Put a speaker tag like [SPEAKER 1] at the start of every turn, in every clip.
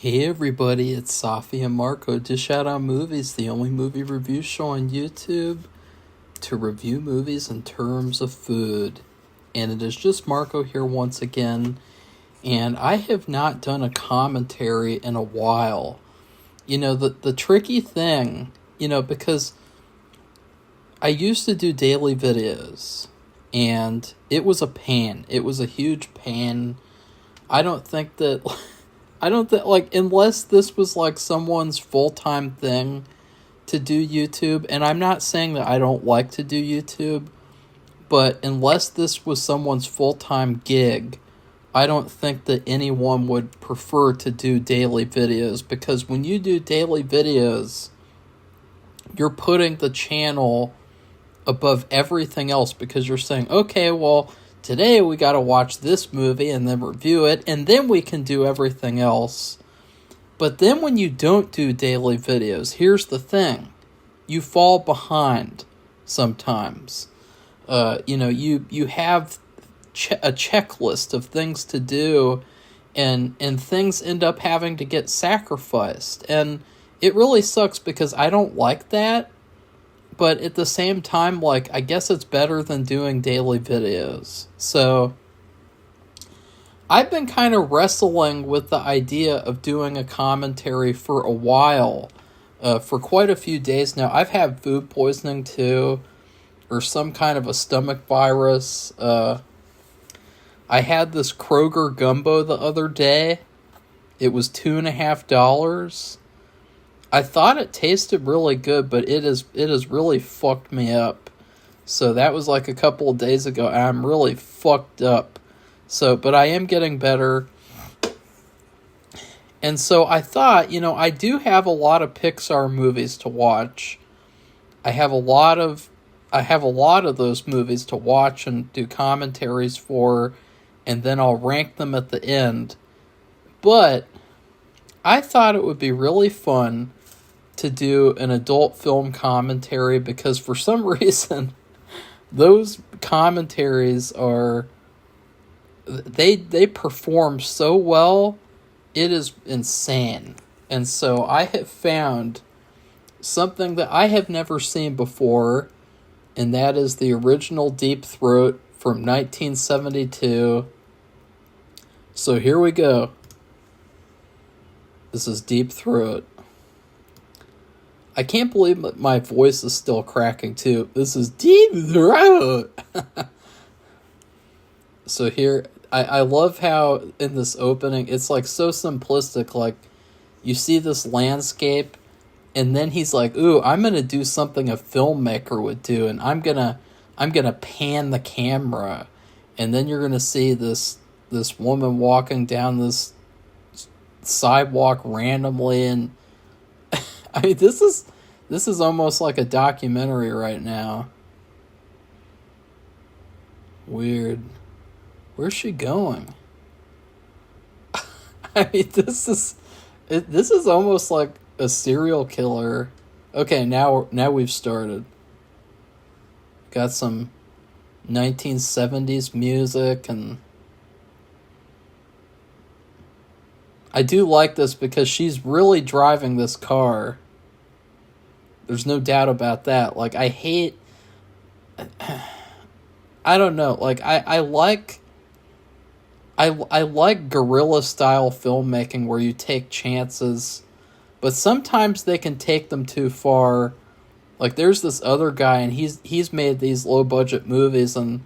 [SPEAKER 1] Hey everybody, it's Safi and Marco. Dish Out on Movies, the only movie review show on YouTube to review movies in terms of food. And it is just Marco here once again. And I have not done a commentary in a while. The tricky thing, because I used to do daily videos. And it was a pain. It was a huge pain. I don't think, unless this was like someone's full-time thing to do YouTube, and I'm not saying that I don't like to do YouTube, but unless this was someone's full-time gig, I don't think that anyone would prefer to do daily videos, because when you do daily videos, you're putting the channel above everything else, because you're saying, okay, well, today we got to watch this movie and then review it, and then we can do everything else. But then when you don't do daily videos, here's the thing. You fall behind sometimes. You have a checklist of things to do, and things end up having to get sacrificed. And it really sucks because I don't like that. But at the same time, I guess it's better than doing daily videos. So I've been kind of wrestling with the idea of doing a commentary for a while, for quite a few days now. I've had food poisoning too, or some kind of a stomach virus. I had this Kroger gumbo the other day. It was $2.50. I thought it tasted really good, but it has really fucked me up. So that was like a couple of days ago, and I'm really fucked up. But I am getting better. And so I thought, I do have a lot of Pixar movies to watch. I have a lot of those movies to watch and do commentaries for, and then I'll rank them at the end. But I thought it would be really fun to do an adult film commentary, because for some reason those commentaries they perform so well, it is insane. And so I have found something that I have never seen before, and that is the original Deep Throat from 1972. So here we go. This is Deep Throat. I can't believe that my voice is still cracking too. This is Deep Throat. So here, I love how in this opening, it's like so simplistic. Like, you see this landscape, and then he's like, ooh, I'm going to do something a filmmaker would do, and I'm gonna pan the camera. And then you're going to see this woman walking down this sidewalk randomly, and I mean, this is almost like a documentary right now. Weird. Where's she going? I mean, this is almost like a serial killer. Okay, now we've started. Got some 1970s music, and I do like this because she's really driving this car. There's no doubt about that. Like, I don't know. Like, I like guerrilla style filmmaking where you take chances, but sometimes they can take them too far. Like, there's this other guy, and he's made these low budget movies, and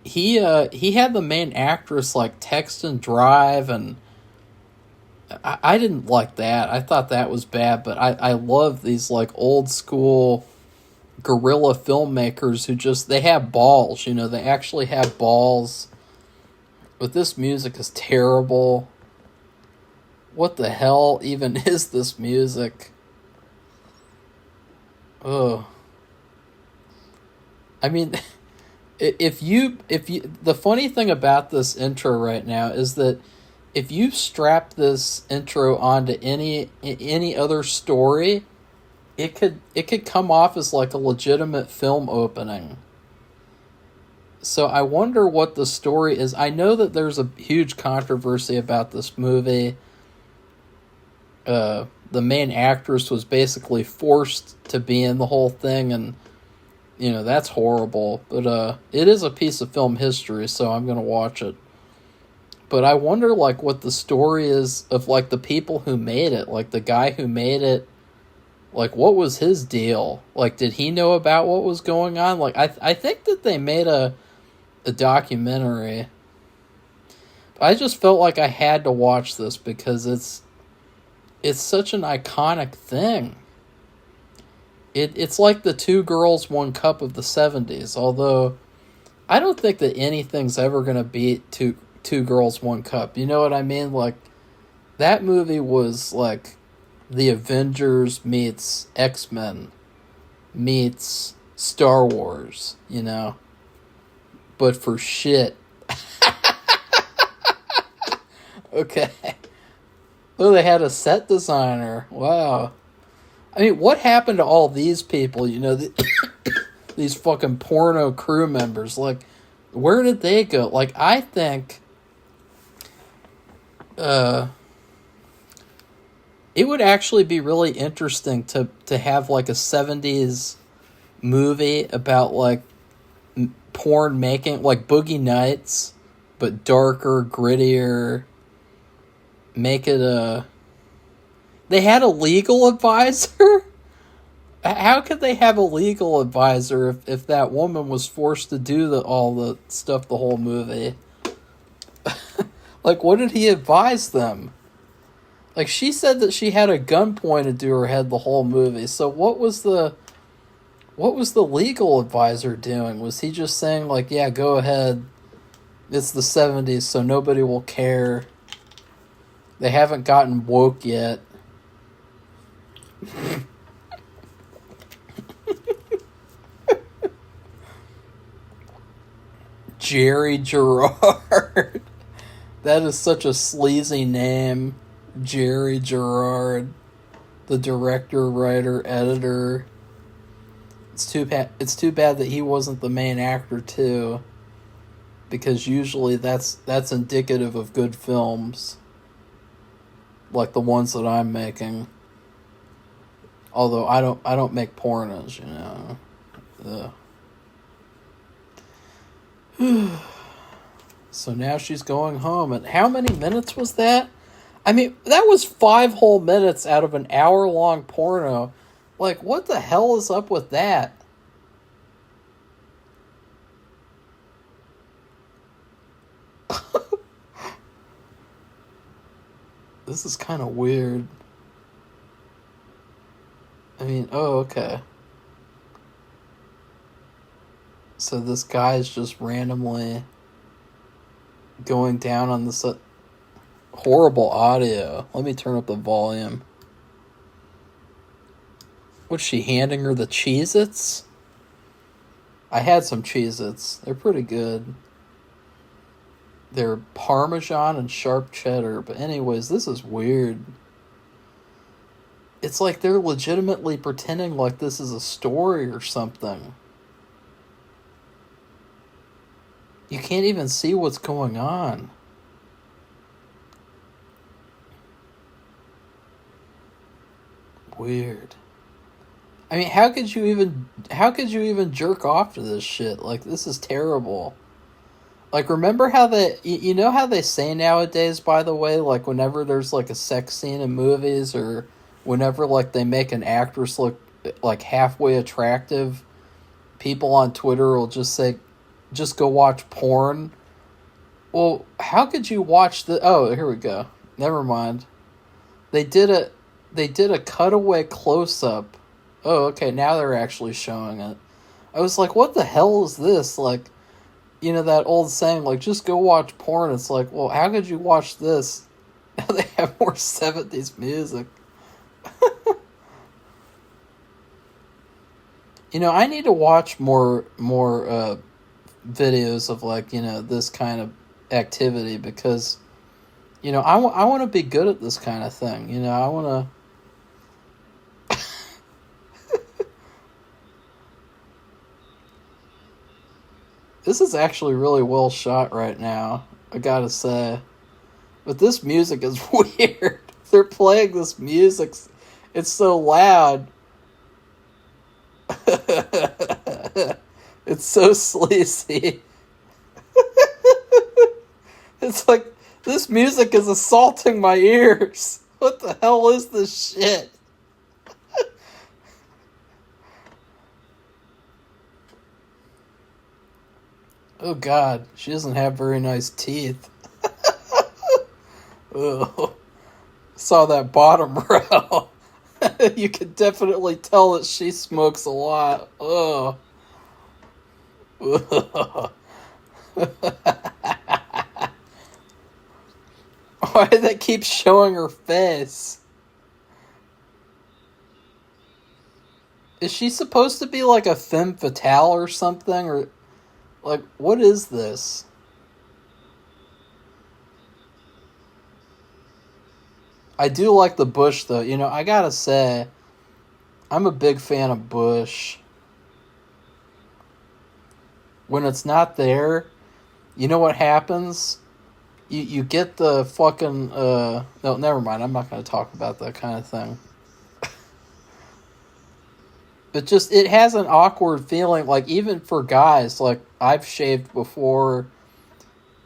[SPEAKER 1] he had the main actress like text and drive, and I didn't like that. I thought that was bad, but I love these like old school guerrilla filmmakers who they have balls, they actually have balls. But this music is terrible. What the hell even is this music? Ugh. I mean, if you the funny thing about this intro right now is that if you strap this intro onto any other story, it could come off as like a legitimate film opening. So I wonder what the story is. I know that there's a huge controversy about this movie. the main actress was basically forced to be in the whole thing, and that's horrible. But it is a piece of film history, so I'm gonna watch it. But I wonder, like, what the story is of, like, the people who made it. Like, the guy who made it, like, what was his deal? Like, did he know about what was going on? Like, I think that they made a documentary. I just felt like I had to watch this because it's such an iconic thing. It's like the Two Girls, One Cup of the 70s, although I don't think that anything's ever going to beat Two Girls, One Cup. You know what I mean? Like, that movie was like the Avengers meets X-Men meets Star Wars, but for shit. Okay. Oh, they had a set designer. Wow. I mean, what happened to all these people? These fucking porno crew members. Like, where did they go? Like, I think it would actually be really interesting to have, like, a 70s movie about, like, porn making, like Boogie Nights, but darker, grittier. Make it They had a legal advisor? How could they have a legal advisor if that woman was forced to do all the stuff the whole movie? Like, what did he advise them? Like, she said that she had a gun pointed to her head the whole movie. So what was the legal advisor doing? Was he just saying, like, yeah, go ahead. It's the 70s, so nobody will care. They haven't gotten woke yet. Jerry Gerard. That is such a sleazy name. Jerry Gerard. The director, writer, editor. It's too bad that he wasn't the main actor too. Because usually that's indicative of good films. Like the ones that I'm making. Although I don't make pornos, So now she's going home. And how many minutes was that? I mean, that was 5 whole minutes out of an hour-long porno. Like, what the hell is up with that? This is kind of weird. I mean, oh, okay. So this guy's just randomly going down on this horrible audio. Let me turn up the volume. What's she handing her, the Cheez-Its? I had some Cheez-Its. They're pretty good. They're Parmesan and sharp cheddar. But anyways, this is weird. It's like they're legitimately pretending like this is a story or something. You can't even see what's going on. Weird. I mean, how could you even jerk off to this shit? Like, this is terrible. Like, remember how you know how they say nowadays, by the way, like, whenever there's, like, a sex scene in movies, or whenever, like, they make an actress look, like, halfway attractive, people on Twitter will just say, just go watch porn. Well, how could you watch oh, here we go. Never mind. They did a cutaway close-up. Oh, okay, now they're actually showing it. I was like, what the hell is this? Like, that old saying, like, just go watch porn. It's like, well, how could you watch this? Now they have more 70s music. I need to watch more videos of, like, this kind of activity, because, I want to be good at this kind of thing. I want to... This is actually really well shot right now, I gotta say. But this music is weird. they're playing this music. It's so loud. It's so sleazy. It's like, this music is assaulting my ears. What the hell is this shit? Oh God, she doesn't have very nice teeth. Ugh. Saw that bottom row. You can definitely tell that she smokes a lot. Ugh. Ugh. Why do they keep showing her face? Is she supposed to be like a femme fatale or something? Or, like, what is this? I do like the bush, though. You know, I gotta say, I'm a big fan of bush. When it's not there, you know what happens? You get the fucking, no, never mind. I'm not going to talk about that kind of thing. But just, it has an awkward feeling, like, even for guys, like, I've shaved before,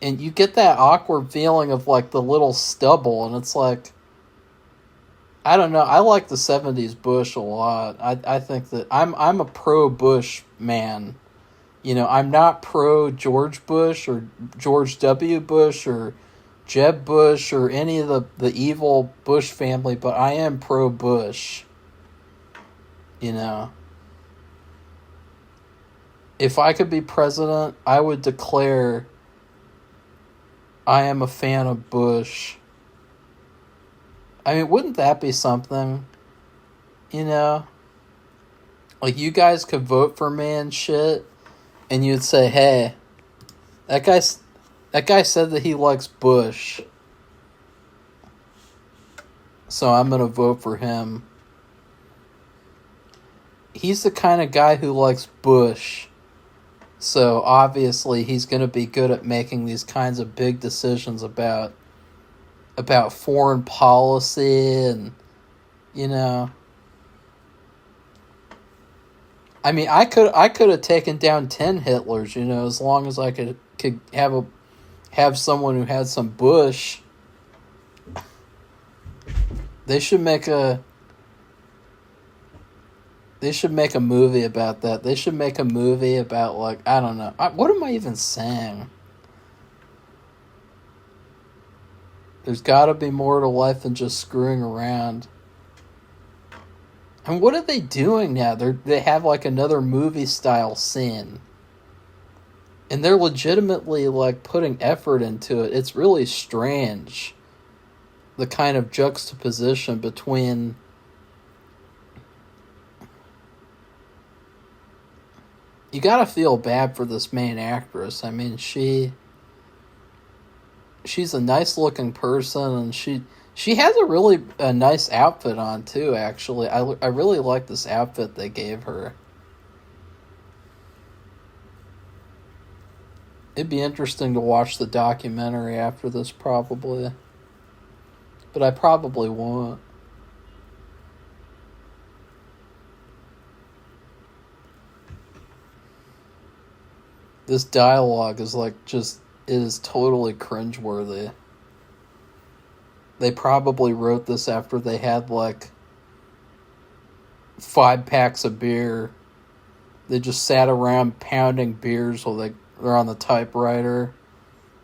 [SPEAKER 1] and you get that awkward feeling of, like, the little stubble, and it's like, I don't know, I like the 70s bush a lot. I think that, I'm a pro-Bush man. You know, I'm not pro George Bush or George W. Bush or Jeb Bush or any of the evil Bush family, but I am pro Bush. You know. If I could be president, I would declare I am a fan of Bush. I mean, wouldn't that be something? You know? Like, you guys could vote for me and shit. And you'd say, hey, that guy said that he likes Bush. So I'm going to vote for him. He's the kind of guy who likes Bush. So obviously he's going to be good at making these kinds of big decisions about foreign policy and, you know. I mean, I could have taken down 10 Hitlers, you know, as long as I could have someone who had some Bush. They should make a movie about that. They should make a movie about, like, I don't know. What am I even saying? There's got to be more to life than just screwing around. And what are they doing now? They have, like, another movie-style scene. And they're legitimately, like, putting effort into it. It's really strange. The kind of juxtaposition between... You gotta feel bad for this main actress. I mean, she's a nice-looking person, and she has a nice outfit on, too, actually. I really like this outfit they gave her. It'd be interesting to watch the documentary after this, probably. But I probably won't. This dialogue is, like, it is totally cringeworthy. They probably wrote this after they had, like, 5 packs of beer. They just sat around pounding beers while they're on the typewriter.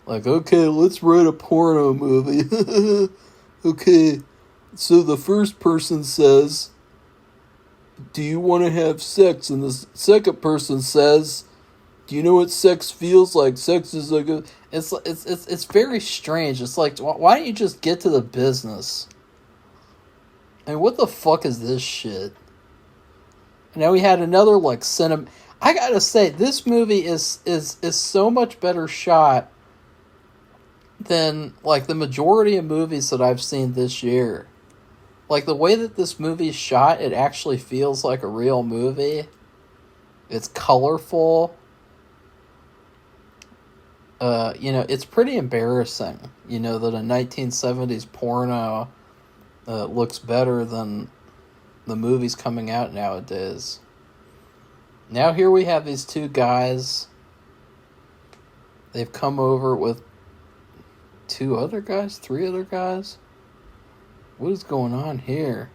[SPEAKER 1] Like, okay, let's write a porno movie. Okay, so the first person says, do you want to have sex? And the second person says, do you know what sex feels like? Sex is like a... It's very strange. It's like, why don't you just get to the business? I mean, what the fuck is this shit? Now we had another, like, I gotta say, this movie is so much better shot than, like, the majority of movies that I've seen this year. Like, the way that this movie's shot, it actually feels like a real movie. It's colorful. You know, it's pretty embarrassing, you know, that a 1970s porno looks better than the movies coming out nowadays. Now here we have these two guys. They've come over with two other guys, three other guys. What is going on here?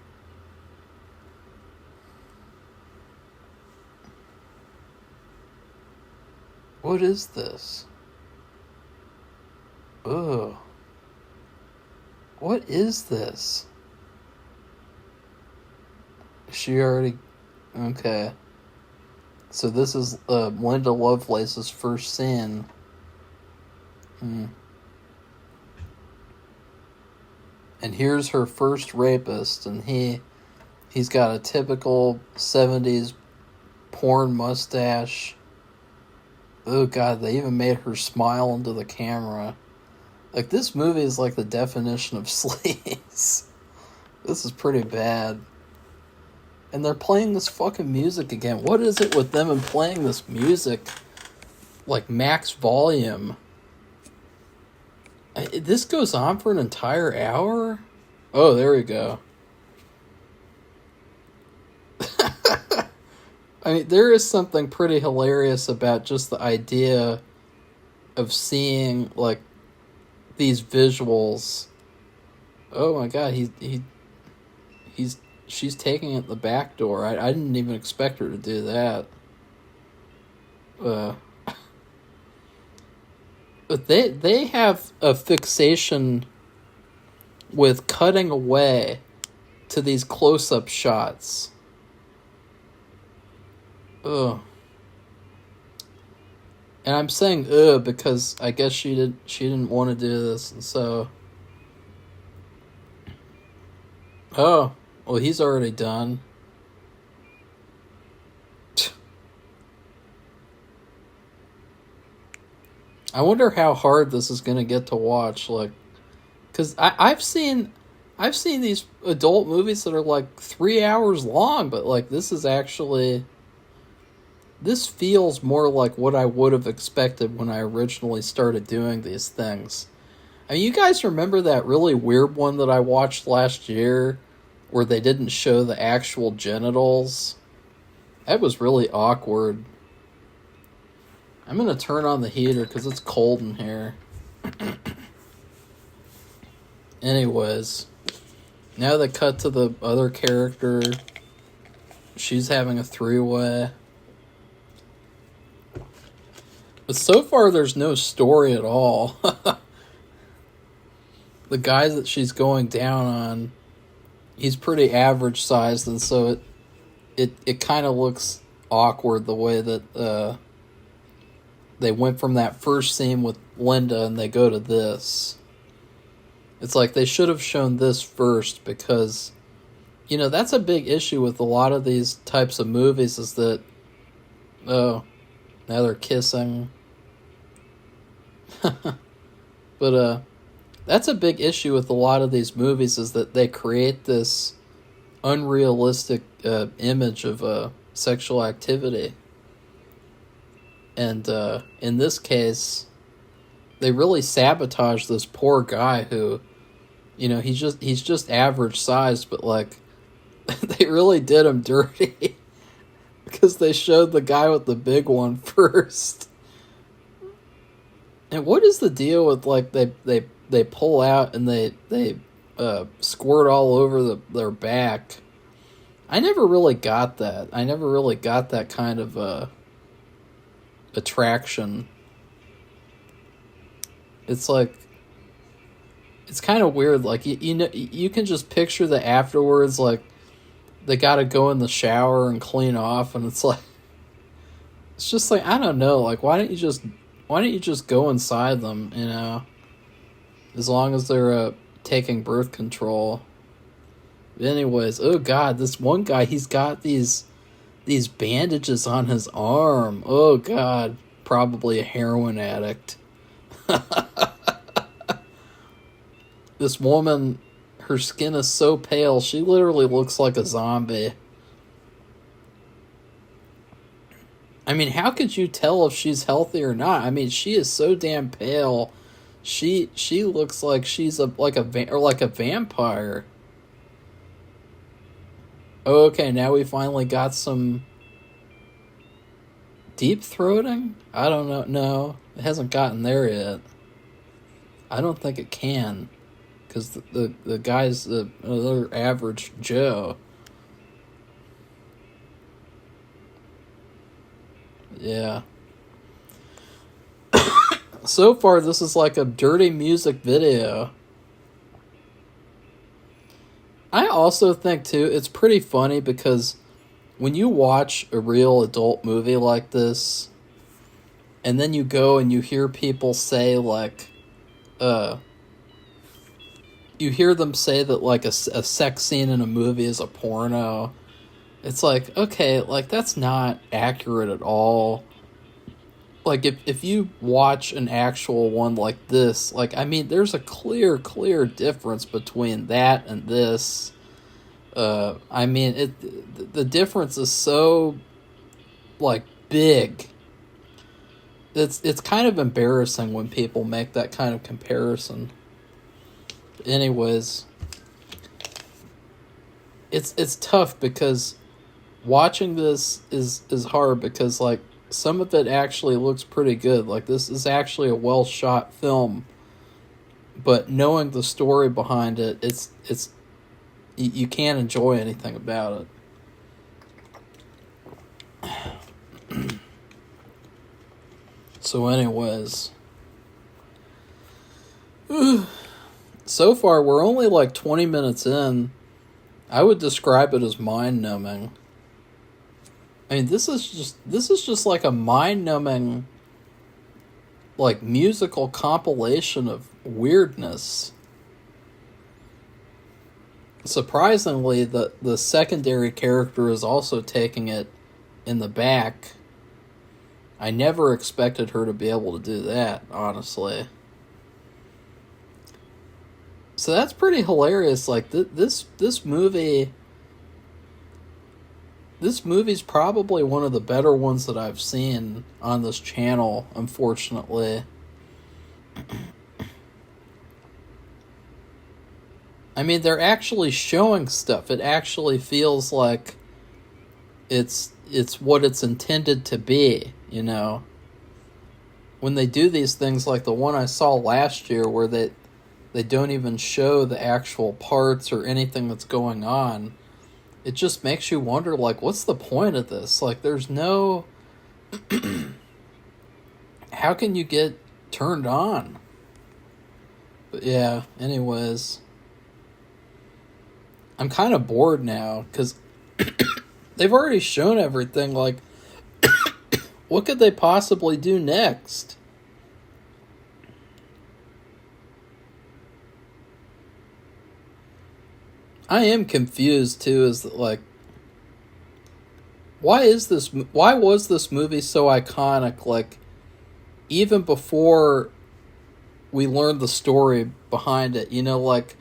[SPEAKER 1] What is this? Ugh. What is this? She already... Okay. So this is Linda Lovelace's first scene. And here's her first rapist, and he's got a typical 70s porn mustache. Oh god, they even made her smile into the camera. Like, this movie is like the definition of sleaze. This is pretty bad. And they're playing this fucking music again. What is it with them and playing this music like max volume? This goes on for an entire hour? Oh, there we go. I mean, there is something pretty hilarious about just the idea of seeing, like, these visuals. Oh my god, she's taking it the back door. I didn't even expect her to do that. But they have a fixation with cutting away to these close-up shots. Ugh. And I'm saying ugh because I guess she didn't want to do this, and so... Oh, well, he's already done. I wonder how hard this is going to get to watch, like, because I've seen these adult movies that are like 3 hours long, but like this feels more like what I would have expected when I originally started doing these things. I mean, you guys remember that really weird one that I watched last year where they didn't show the actual genitals? That was really awkward. I'm going to turn on the heater because it's cold in here. Anyways, now they cut to the other character. She's having a three-way. But so far, there's no story at all. The guy that she's going down on, he's pretty average sized, and so it kind of looks awkward the way that they went from that first scene with Linda and they go to this. It's like they should have shown this first because, you know, that's a big issue with a lot of these types of movies is that, oh, now they're kissing. But that's a big issue with a lot of these movies is that they create this unrealistic image of sexual activity. And in this case, they really sabotage this poor guy who, you know, he's just average sized, but like they really did him dirty because they showed the guy with the big one first. And what is the deal with like they pull out and they squirt all over their back? I never really got that. I never really got that kind of attraction. It's like, it's kind of weird. Like, you know, you can just picture the afterwards, like, they gotta go in the shower and clean off, and it's like, it's just like, I don't know, like, why don't you just go inside them, you know, as long as they're taking birth control. But anyways, oh god, this one guy, he's got these bandages on his arm. Oh god, probably a heroin addict. This woman, her skin is so pale, she literally looks like a zombie. I mean, how could you tell if she's healthy or not? I mean, she is so damn pale. She looks like she's like a vampire. Oh, okay, now we finally got some deep throating? I don't know. No, it hasn't gotten there yet. I don't think it can. Because the guy's another average Joe. Yeah. So far, this is like a dirty music video. I also think, too, it's pretty funny because when you watch a real adult movie like this, and then you go and you hear people say, like, you hear them say that, like, a sex scene in a movie is a porno. It's like, okay, like, that's not accurate at all. Like, if you watch an actual one like this, like, I mean, there's a clear difference between that and this. I mean, the difference is so, like, big. It's kind of embarrassing when people make that kind of comparison. Anyways, it's tough because watching this is hard because, like, some of it actually looks pretty good. Like, this is actually a well shot film, but knowing the story behind it, it's you can't enjoy anything about it. So anyways, so far we're only like 20 minutes in. I would describe it as mind-numbing. I mean, this is just like a mind-numbing, like, musical compilation of weirdness. Surprisingly, the secondary character is also taking it in the back. I never expected her to be able to do that, honestly. So that's pretty hilarious. Like, this movie... This movie's probably one of the better ones that I've seen on this channel, unfortunately. I mean, they're actually showing stuff. It actually feels like it's what it's intended to be, you know? When they do these things like the one I saw last year where they don't even show the actual parts or anything that's going on, it just makes you wonder, like, what's the point of this? Like, there's no... How can you get turned on? But yeah, anyways. I'm kind of bored now, because they've already shown everything. Like, what could they possibly do next? I am confused too. Is that, like, why was this movie so iconic? Like, even before we learned the story behind it, you know, like,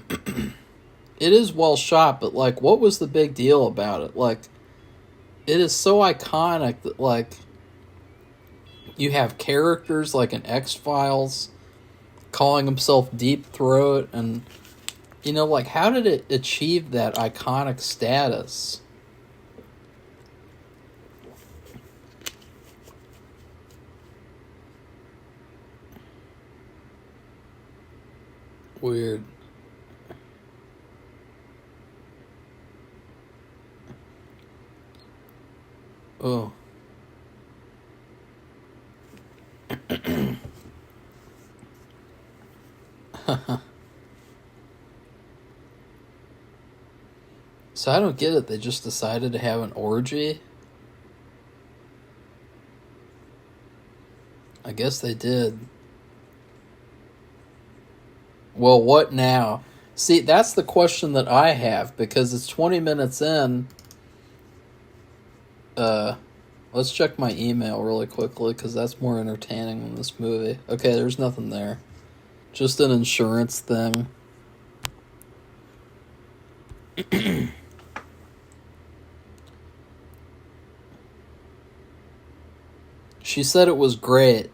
[SPEAKER 1] it is well shot, but, like, what was the big deal about it? Like, it is so iconic that, like, you have characters like in X-Files calling himself Deep Throat, and, you know, like, how did it achieve that iconic status? Weird. Oh. So I don't get it. They just decided to have an orgy? I guess they did. Well, what now? See, that's the question that I have, because it's 20 minutes in. Let's check my email really quickly, because that's more entertaining than this movie. Okay, there's nothing there. Just an insurance thing. She said it was great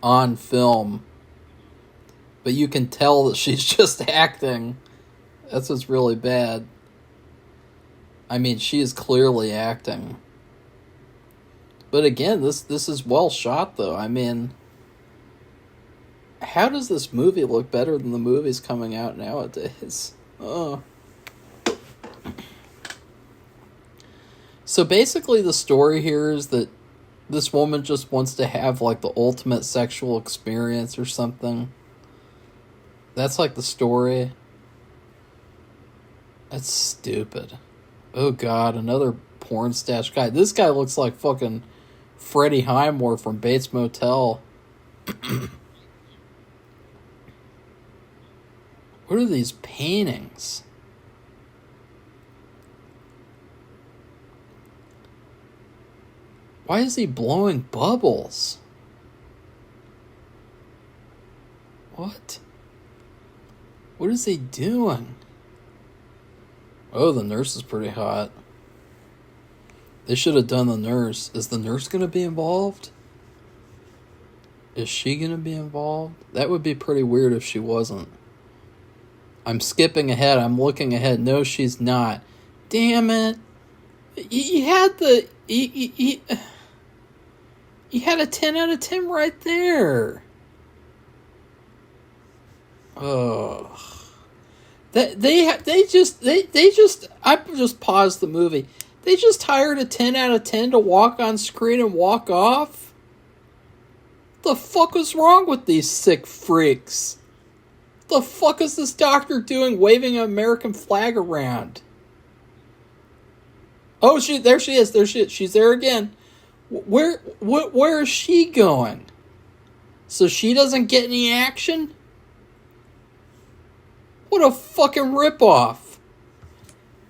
[SPEAKER 1] on film, but you can tell that she's just acting. That's what's really bad. I mean, she is clearly acting. But again, this is well shot, though. I mean, how does this movie look better than the movies coming out nowadays? Oh. So basically the story here is that this woman just wants to have, like, the ultimate sexual experience or something. That's, like, the story. That's stupid. Oh, God, another porn stash guy. This guy looks like fucking Freddie Highmore from Bates Motel. What are these paintings? Why is he blowing bubbles? What? What is he doing? Oh, the nurse is pretty hot. They should have done the nurse. Is the nurse going to be involved? Is she going to be involved? That would be pretty weird if she wasn't. I'm skipping ahead. I'm looking ahead. No, she's not. Damn it. You had the... You had a 10 out of 10 right there. Ugh. They just I just paused the movie. They just hired a 10 out of 10 to walk on screen and walk off? The fuck was wrong with these sick freaks? The fuck is this doctor doing waving an American flag around? Oh, there she is. She's there again. Where is she going? So she doesn't get any action? What a fucking ripoff.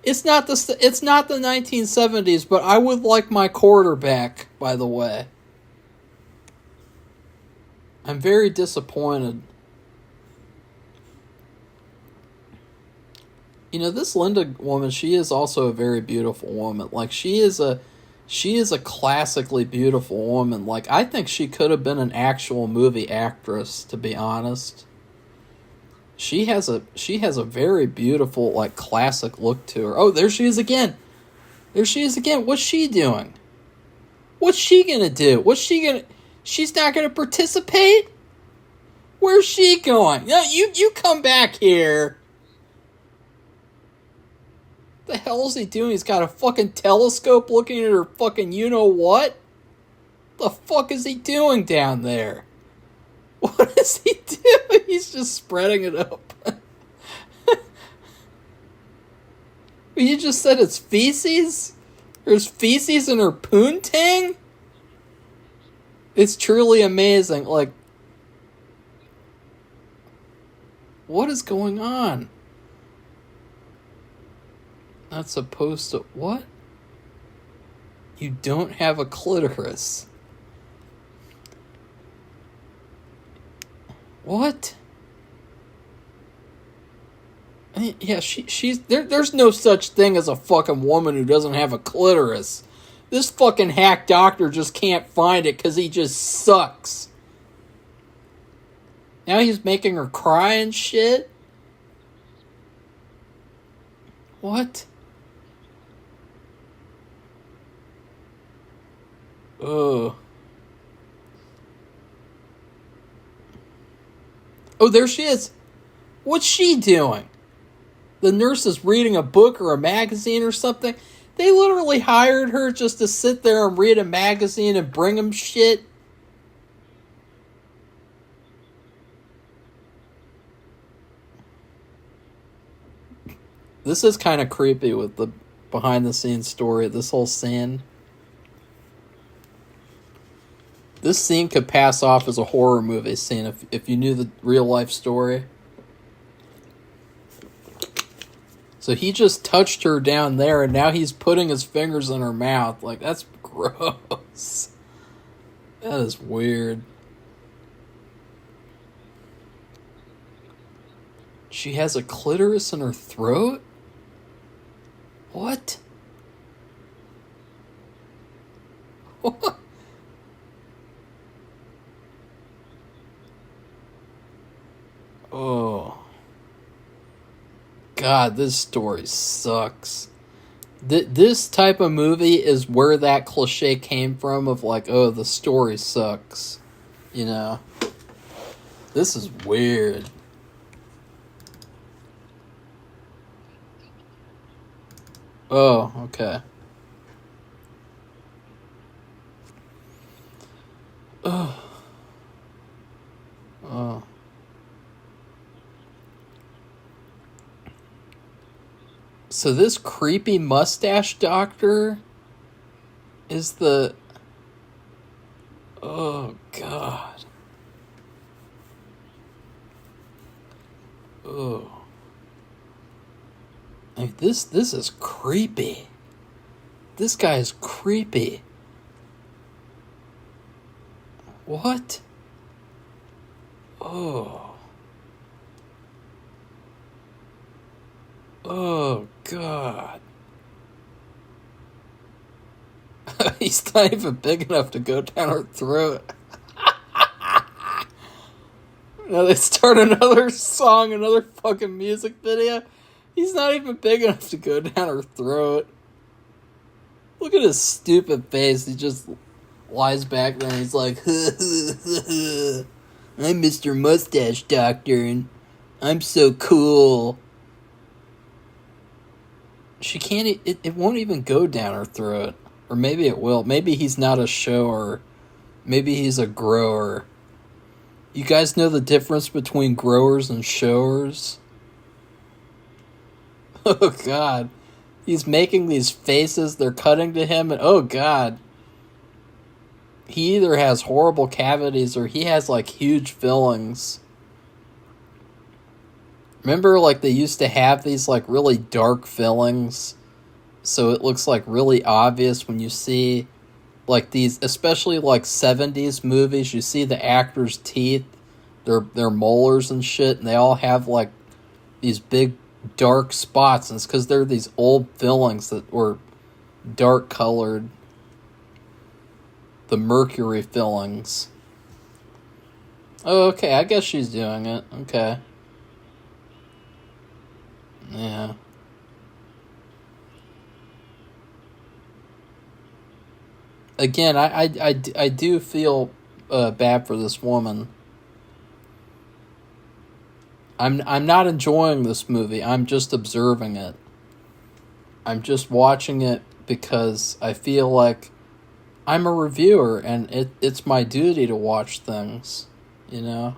[SPEAKER 1] It's not the 1970s, but I would like my quarterback, by the way. I'm very disappointed. You know, this Linda woman, she is also a very beautiful woman. Like, she is a classically beautiful woman. Like, I think she could have been an actual movie actress, to be honest. She has a very beautiful, like, classic look to her. Oh, there she is again. What's she doing? What's she gonna do? She's not gonna participate? Where's she going? No, you come back here. The hell is he doing? He's got a fucking telescope looking at her fucking you-know-what? The fuck is he doing down there? What is he doing? He's just spreading it up. You just said it's feces? There's feces in her poontang? It's truly amazing. Like, what is going on? Not supposed to... What? You don't have a clitoris. What? I mean, yeah, she's... There's no such thing as a fucking woman who doesn't have a clitoris. This fucking hack doctor just can't find it because he just sucks. Now he's making her cry and shit? What? Ugh. Oh, there she is. What's she doing? The nurse is reading a book or a magazine or something. They literally hired her just to sit there and read a magazine and bring him shit. This is kind of creepy with the behind-the-scenes story of this whole scene. This scene could pass off as a horror movie scene if you knew the real-life story. So he just touched her down there, and now he's putting his fingers in her mouth. Like, that's gross. That is weird. She has a clitoris in her throat? What? What? Oh. God, this story sucks. This type of movie is where that cliche came from of like, oh, the story sucks. You know? This is weird. Oh, okay. Oh. Oh. So this creepy mustache doctor is the... Oh, God. Oh. Like, this is creepy. This guy is creepy. What? Oh. Oh, God. He's not even big enough to go down her throat. Now they start another song, another fucking music video. He's not even big enough to go down her throat. Look at his stupid face. He just lies back there and he's like, I'm Mr. Mustache Doctor and I'm so cool. She can't, it won't even go down her throat. Or maybe it will. Maybe he's not a shower. Maybe he's a grower. You guys know the difference between growers and showers? Oh, God. He's making these faces. They're cutting to him. And oh, God. He either has horrible cavities or he has, like, huge fillings. Remember, like, they used to have these, like, really dark fillings? So it looks, like, really obvious when you see, like, these, especially, like, 70s movies. You see the actors' teeth, their molars and shit, and they all have, like, these big dark spots, and it's because they're these old fillings that were dark colored. The mercury fillings. Oh, okay, I guess she's doing it. Okay. Yeah. Again, I do feel bad for this woman. I'm not enjoying this movie. I'm just observing it. I'm just watching it because I feel like I'm a reviewer and it's my duty to watch things, you know?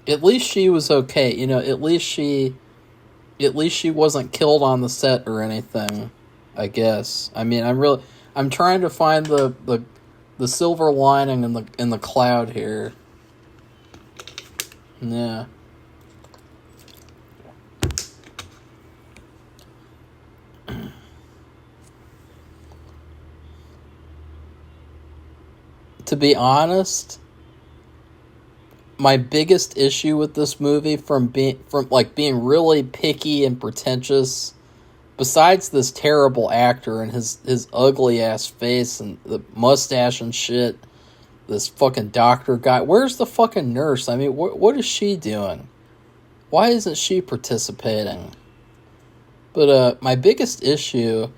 [SPEAKER 1] At least she was okay, you know, at least she wasn't killed on the set or anything, I guess. I mean, I'm trying to find the silver lining in the cloud here. Yeah. To be honest, my biggest issue with this movie from being really picky and pretentious, besides this terrible actor and his ugly ass face and the mustache and shit, this fucking doctor guy. Where's the fucking nurse? I mean, what is she doing? Why isn't she participating? But my biggest issue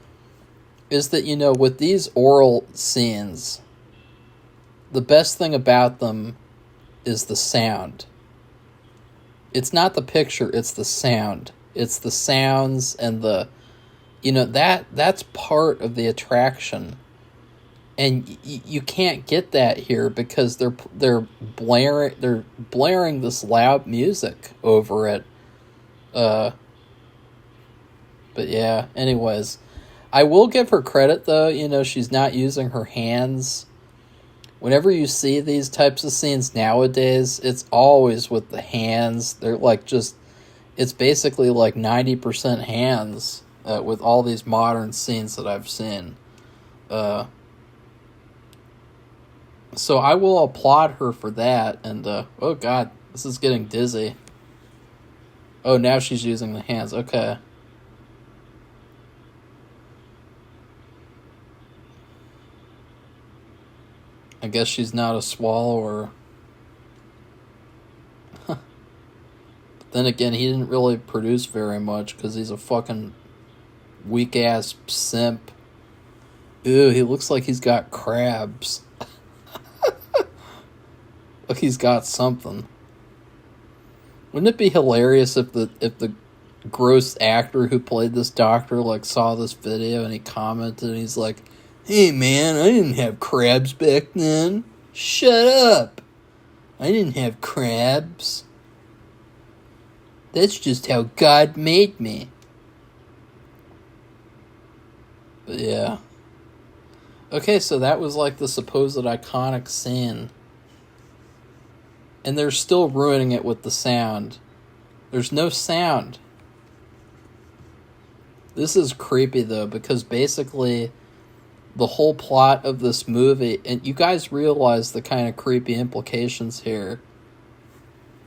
[SPEAKER 1] is that, you know, with these oral scenes, the best thing about them is the sound. It's not the picture, it's the sound. It's the sounds and the, you know, that's part of the attraction. And you can't get that here because they're blaring this loud music over it. But yeah, anyways, I will give her credit though, you know, she's not using her hands. Whenever you see these types of scenes nowadays, it's always with the hands. They're like it's basically like 90% hands with all these modern scenes that I've seen. So I will applaud her for that. And, oh God, this is getting dizzy. Oh, now she's using the hands. Okay. I guess she's not a swallower. Then again, he didn't really produce very much because he's a fucking weak-ass simp. Ew, he looks like he's got crabs. Like he's got something. Wouldn't it be hilarious if the gross actor who played this doctor like saw this video and he commented and he's like, "Hey man, I didn't have crabs back then. Shut up. I didn't have crabs. That's just how God made me." But yeah. Okay, so that was like the supposed iconic scene. And they're still ruining it with the sound. There's no sound. This is creepy though, because basically the whole plot of this movie, and you guys realize the kind of creepy implications here.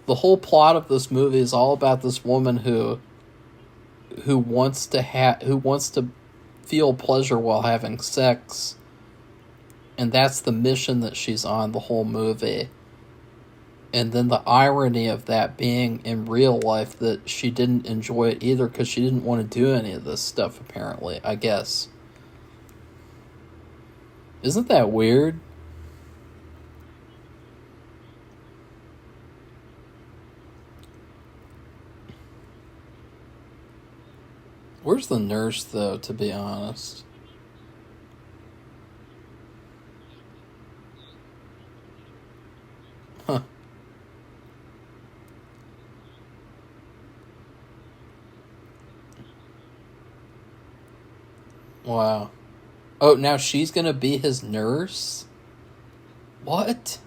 [SPEAKER 1] The whole plot of this movie is all about this woman who wants to feel pleasure while having sex. And that's the mission that she's on the whole movie. And then the irony of that being in real life that she didn't enjoy it either because she didn't want to do any of this stuff, apparently, I guess. Isn't that weird? Where's the nurse, though, to be honest? Huh. Wow. Oh, now she's gonna be his nurse? What?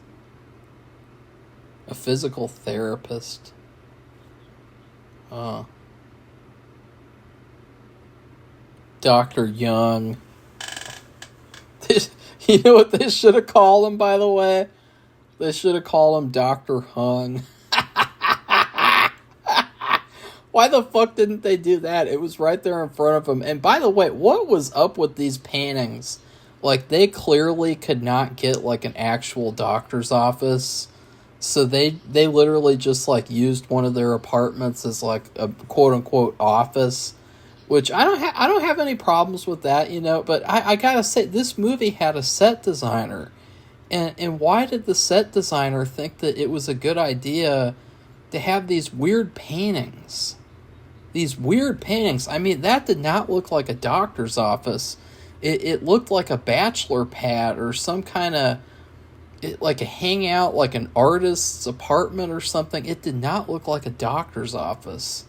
[SPEAKER 1] A physical therapist? Oh. Dr. Young. You know what they should have called him, by the way? They should have called him Dr. Hung. Why the fuck didn't they do that? It was right there in front of them. And by the way, what was up with these paintings? Like, they clearly could not get, like, an actual doctor's office. So they literally just, like, used one of their apartments as, like, a quote-unquote office. Which, I don't have any problems with that, you know. But I gotta say, this movie had a set designer. And why did the set designer think that it was a good idea to have these weird paintings? These weird paintings. I mean, that did not look like a doctor's office. It looked like a bachelor pad or some kind of, like a hangout, like an artist's apartment or something. It did not look like a doctor's office.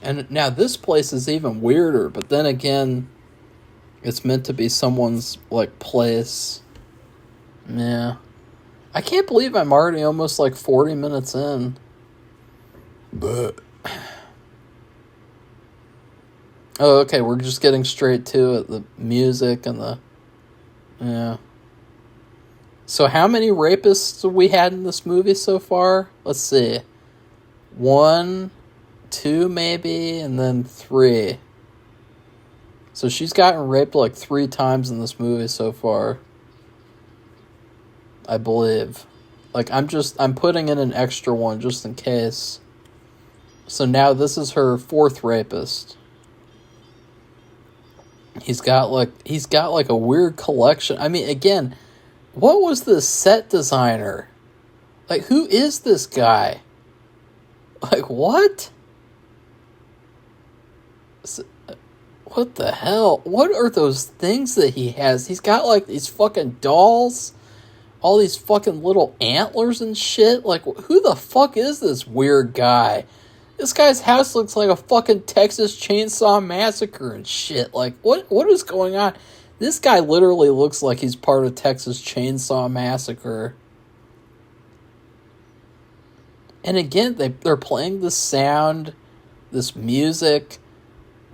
[SPEAKER 1] And now this place is even weirder, but then again, it's meant to be someone's, like, place. Yeah. I can't believe I'm already almost, like, 40 minutes in. But... Oh, okay, we're just getting straight to it. The music and the... Yeah. So how many rapists have we had in this movie so far? Let's see. 1, 2 maybe, and then 3. So she's gotten raped like 3 times in this movie so far. I believe. Like, I'm putting in an extra one just in case. So now this is her 4th rapist. He's got like a weird collection. I mean, again, what was the set designer? Like, who is this guy? Like, what? What the hell? What are those things that he has? He's got like these fucking dolls, all these fucking little antlers and shit. Like, who the fuck is this weird guy? This guy's house looks like a fucking Texas Chainsaw Massacre and shit. Like, what is going on? This guy literally looks like he's part of Texas Chainsaw Massacre. And again, they're playing this sound, this music.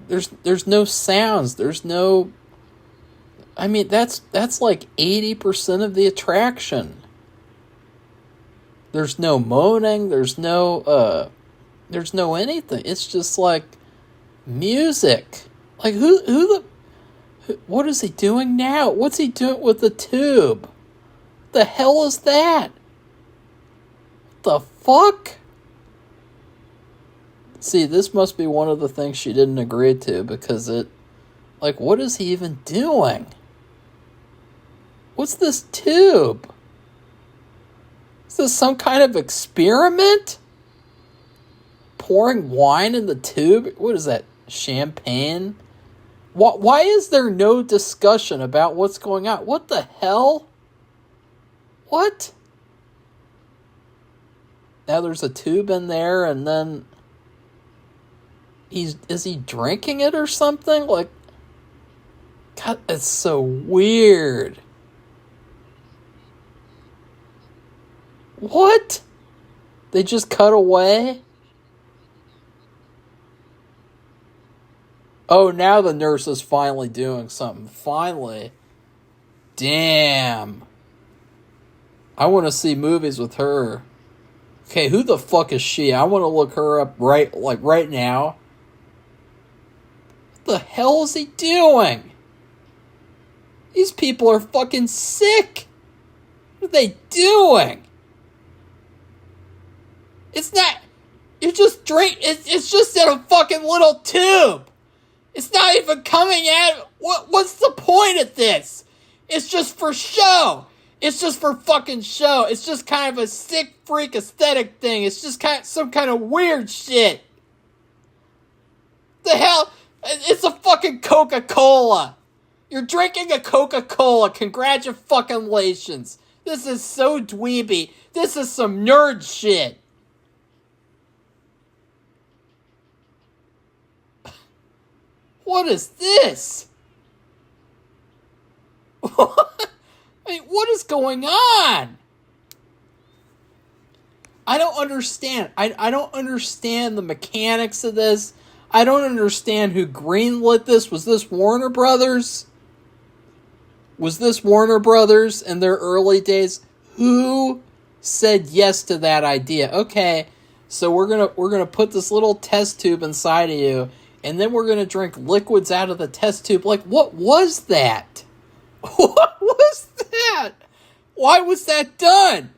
[SPEAKER 1] There's no sounds. There's no... I mean, that's like 80% of the attraction. There's no moaning. There's no anything. It's just like music. Like, what is he doing now? What's he doing with the tube? The hell is that? The fuck? See, this must be one of the things she didn't agree to, because it... Like, what is he even doing? What's this tube? Is this some kind of experiment? Pouring wine in the tube? What is that? Champagne? Why is there no discussion about what's going on? What the hell? What? Now there's a tube in there, and then... Is he drinking it or something? Like... God, it's so weird. What? They just cut away? Oh, now the nurse is finally doing something. Finally. Damn. I want to see movies with her. Okay, who the fuck is she? I want to look her up right now. What the hell is he doing? These people are fucking sick. What are they doing? It's not... You just drink... It's just in a fucking little tube. It's not even coming out... What's the point of this? It's just for show. It's just for fucking show. It's just kind of a sick freak aesthetic thing. It's just some kind of weird shit. The hell? It's a fucking Coca-Cola. You're drinking a Coca-Cola. Congratulations. This is so dweeby. This is some nerd shit. What is this? I mean, what is going on? I don't understand. I don't understand the mechanics of this. I don't understand who greenlit this. Was this Warner Brothers? Was this Warner Brothers in their early days? Who said yes to that idea? Okay, so we're gonna put this little test tube inside of you, and then we're gonna drink liquids out of the test tube. Like, what was that? What was that? Why was that done?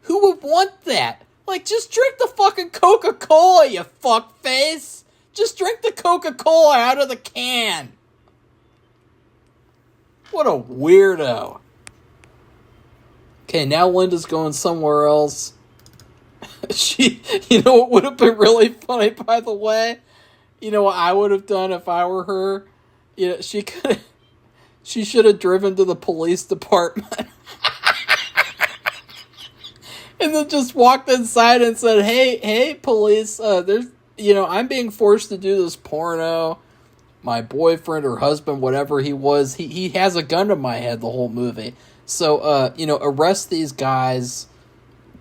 [SPEAKER 1] Who would want that? Like, just drink the fucking Coca-Cola, you fuckface. Just drink the Coca-Cola out of the can. What a weirdo. Okay, now Linda's going somewhere else. You know what would have been really funny, by the way? You know what I would have done if I were her? You know, she should have driven to the police department. And then just walked inside and said, hey, police, I'm being forced to do this porno. My boyfriend or husband, whatever he was, he has a gun to my head the whole movie. So, arrest these guys,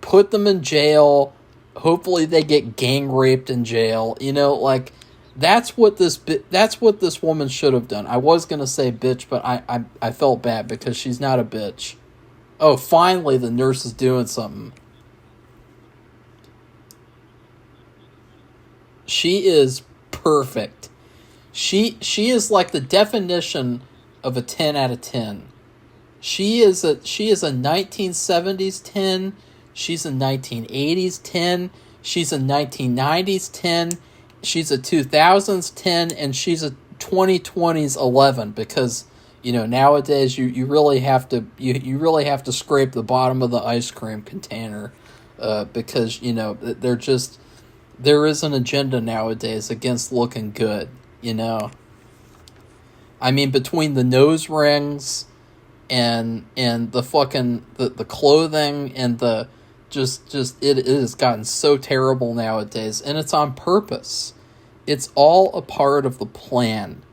[SPEAKER 1] put them in jail. Hopefully they get gang raped in jail. That's what this woman should have done. I was going to say bitch, but I felt bad because she's not a bitch. Oh, finally the nurse is doing something. She is perfect. She is like the definition of a 10 out of 10. She is a 1970s 10. She's a 1980s 10. She's a 1990s 10. She's a 2000s 10, and she's a 2020s 11, because nowadays you really have to you really have to scrape the bottom of the ice cream container, because there is an agenda nowadays against looking good. I mean, between the nose rings and the fucking the clothing and the just it has gotten so terrible nowadays, and it's on purpose. It's all a part of the plan.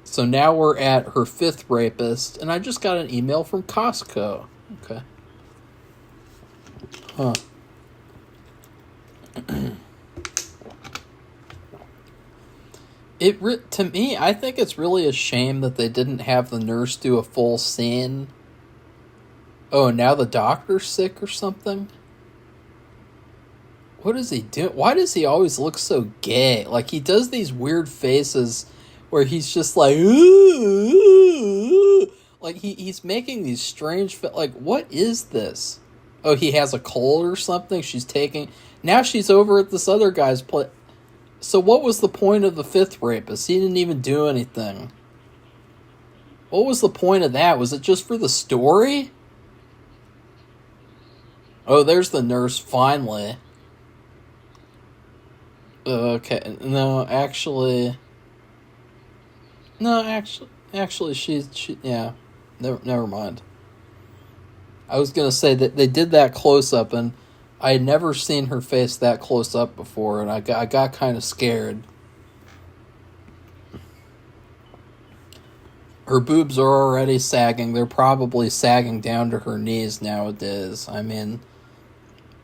[SPEAKER 1] So now we're at her 5th rapist, and I just got an email from Costco. Okay. Huh. To me, I think it's really a shame that they didn't have the nurse do a full scene. Oh, now the doctor's sick or something? What is he doing? Why does he always look so gay? Like, he does these weird faces where he's just like, ooh. Like, he's making these strange... Like, what is this? Oh, he has a cold or something? She's taking... Now she's over at this other guy's place. So what was the point of the fifth rapist? He didn't even do anything. What was the point of that? Was it just for the story? Oh, there's the nurse, finally. Okay, no, actually... No, actually, she yeah. Never mind. I was gonna say that they did that close-up, and I had never seen her face that close up before, and I got kind of scared. Her boobs are already sagging. They're probably sagging down to her knees nowadays. I mean,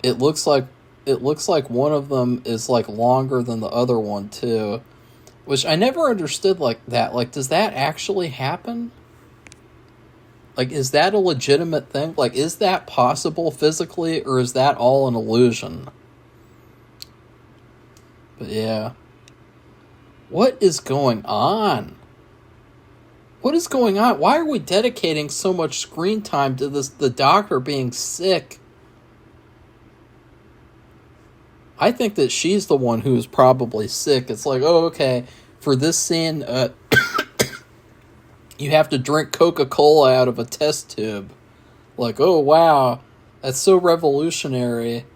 [SPEAKER 1] it looks like one of them is like longer than the other one too, which I never understood like that. Like, does that actually happen? Like, is that a legitimate thing? Like, is that possible physically, or is that all an illusion? But yeah. What is going on? What is going on? Why are we dedicating so much screen time to the doctor being sick? I think that she's the one who is probably sick. It's like, oh, okay, for this scene, you have to drink Coca-Cola out of a test tube. Like, oh, wow, that's so revolutionary.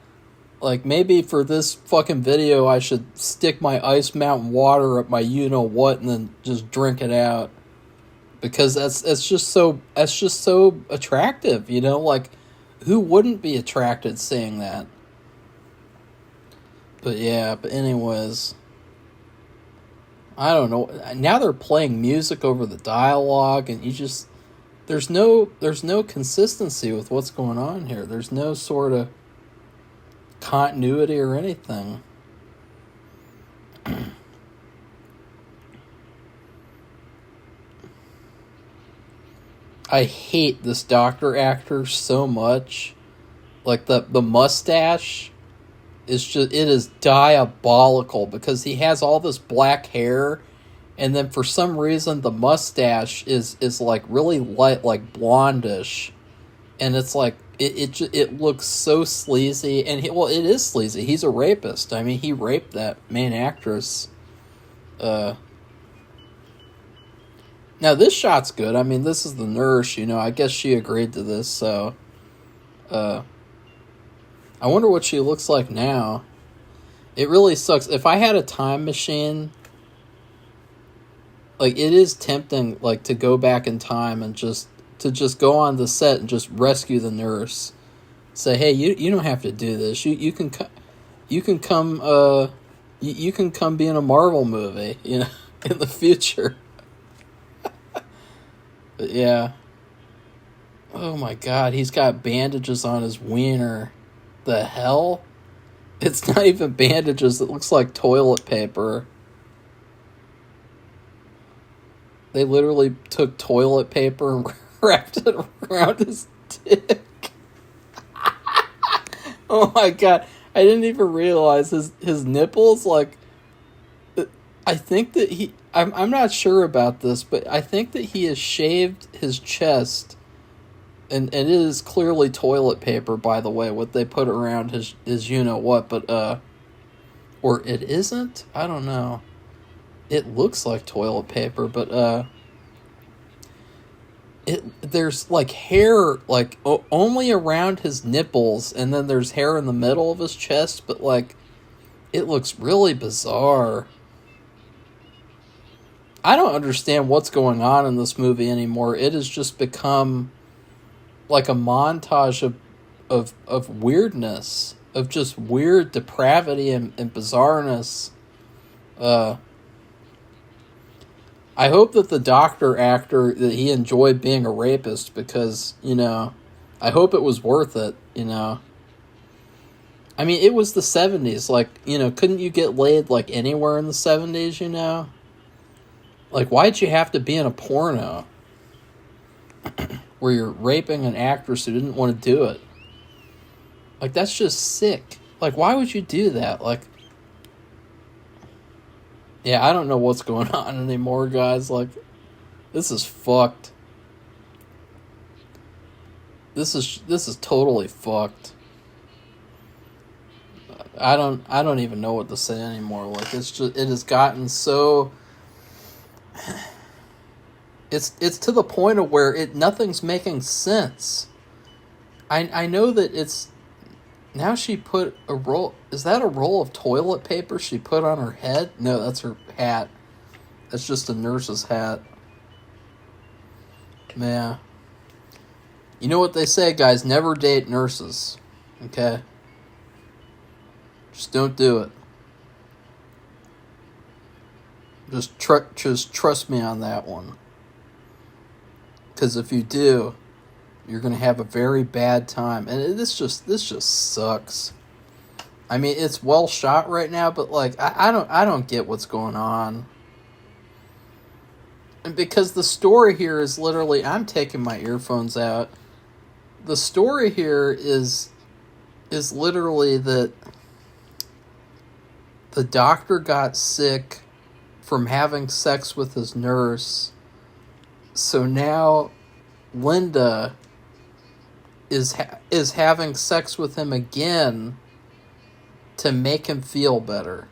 [SPEAKER 1] Like, maybe for this fucking video, I should stick my Ice Mountain water up my you-know-what and then just drink it out. Because that's just so attractive, you know? Like, who wouldn't be attracted seeing that? But yeah, but anyways... I don't know. Now they're playing music over the dialogue, and you just... There's no consistency with what's going on here. There's no sort of continuity or anything. I hate this doctor actor so much. Like, the mustache is just... It is diabolical, because he has all this black hair, and then for some reason the mustache is like really light, like blondish, and it's like it looks so sleazy, and it is sleazy. He's a rapist. I mean, he raped that main actress. Now this shot's good. I mean, this is the nurse, you know. I guess she agreed to this, so I wonder what she looks like now. It really sucks. If I had a time machine, like, it is tempting, like, to go back in time and just go on the set and just rescue the nurse. Say, hey, you don't have to do this. You can come be in a Marvel movie, you know, in the future. But yeah. Oh my God, he's got bandages on his wiener. The hell? It's not even bandages. It looks like toilet paper. They literally took toilet paper and wrapped it around his dick. Oh my God. I didn't even realize his nipples, like... I think that I'm not sure about this, but I think that he has shaved his chest, and it is clearly toilet paper, by the way, what they put around his you-know-what, but, or it isn't? I don't know. It looks like toilet paper, but, there's, like, hair, like, only around his nipples, and then there's hair in the middle of his chest, but, like, it looks really bizarre. I don't understand what's going on in this movie anymore. It has just become like a montage of weirdness, of just weird depravity and bizarreness. I hope that the doctor actor, that he enjoyed being a rapist, because, you know, I hope it was worth it, you know. I mean, it was the 70s. Like, you know, couldn't you get laid, like, anywhere in the 70s, you know? Like, why'd you have to be in a porno where you're raping an actress who didn't want to do it? Like, that's just sick. Like, why would you do that? Like, yeah, I don't know what's going on anymore, guys. Like, this is fucked. This is totally fucked. I don't even know what to say anymore. Like, it has gotten so, it's to the point of where nothing's making sense. I know that it's, now she put a roll, is that a roll of toilet paper she put on her head? No, that's her hat. That's just a nurse's hat. Man. You know what they say, guys, never date nurses. Okay? Just don't do it. Just trust me on that one. Because if you do, you're going to have a very bad time. And this just sucks. I mean, it's well shot right now, but like I don't get what's going on. And because the story here is literally, I'm taking my earphones out. The story here is literally that the doctor got sick from having sex with his nurse. So now Linda is having sex with him again to make him feel better.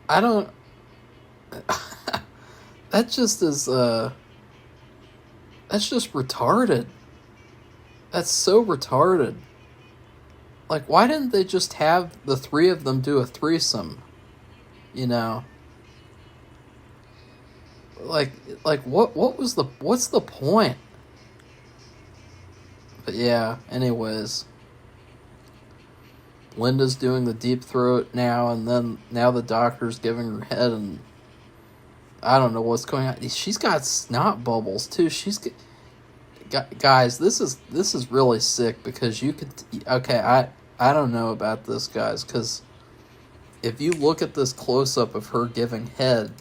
[SPEAKER 1] I don't... that just is... that's just retarded. That's so retarded. Like, why didn't they just have the three of them do a threesome? You know? Like what's the point? But yeah, anyways. Linda's doing the deep throat now, and then now the doctor's giving her head, and I don't know what's going on. She's got snot bubbles too. Guys, this is really sick, because you could... Okay, I don't know about this, guys, because if you look at this close-up of her giving head,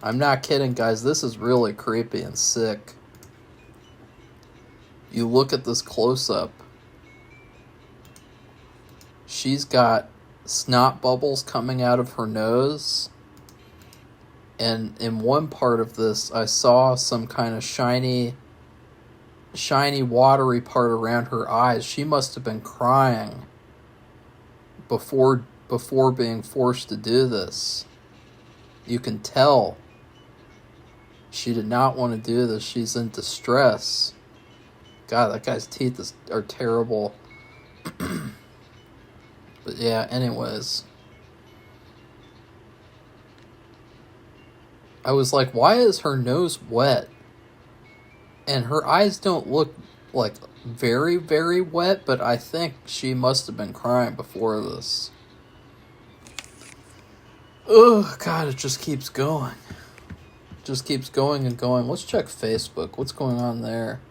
[SPEAKER 1] I'm not kidding, guys, this is really creepy and sick. You look at this close-up, she's got snot bubbles coming out of her nose, and in one part of this, I saw some kind of shiny, watery part around her eyes. She must have been crying before being forced to do this. You can tell she did not want to do this. She's in distress. God, that guy's teeth are terrible. But yeah, anyways. I was like, why is her nose wet? And her eyes don't look like very, very wet, but I think she must have been crying before this. Oh, God, it just keeps going. Just keeps going and going. Let's check Facebook. What's going on there?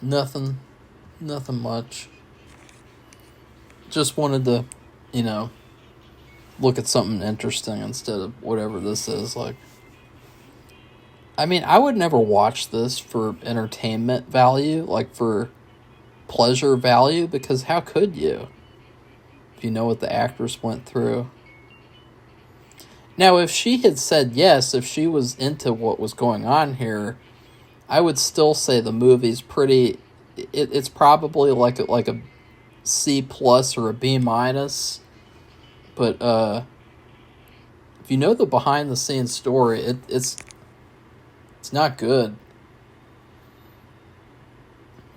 [SPEAKER 1] Nothing much. Just wanted to, look at something interesting instead of whatever this is. Like, I mean, I would never watch this for entertainment value, like for pleasure value, because how could you? If you know what the actress went through. Now, if she had said yes, if she was into what was going on here, I would still say the movie's pretty... It's probably like a C plus or a B minus. But if you know the behind the scenes story, it's not good.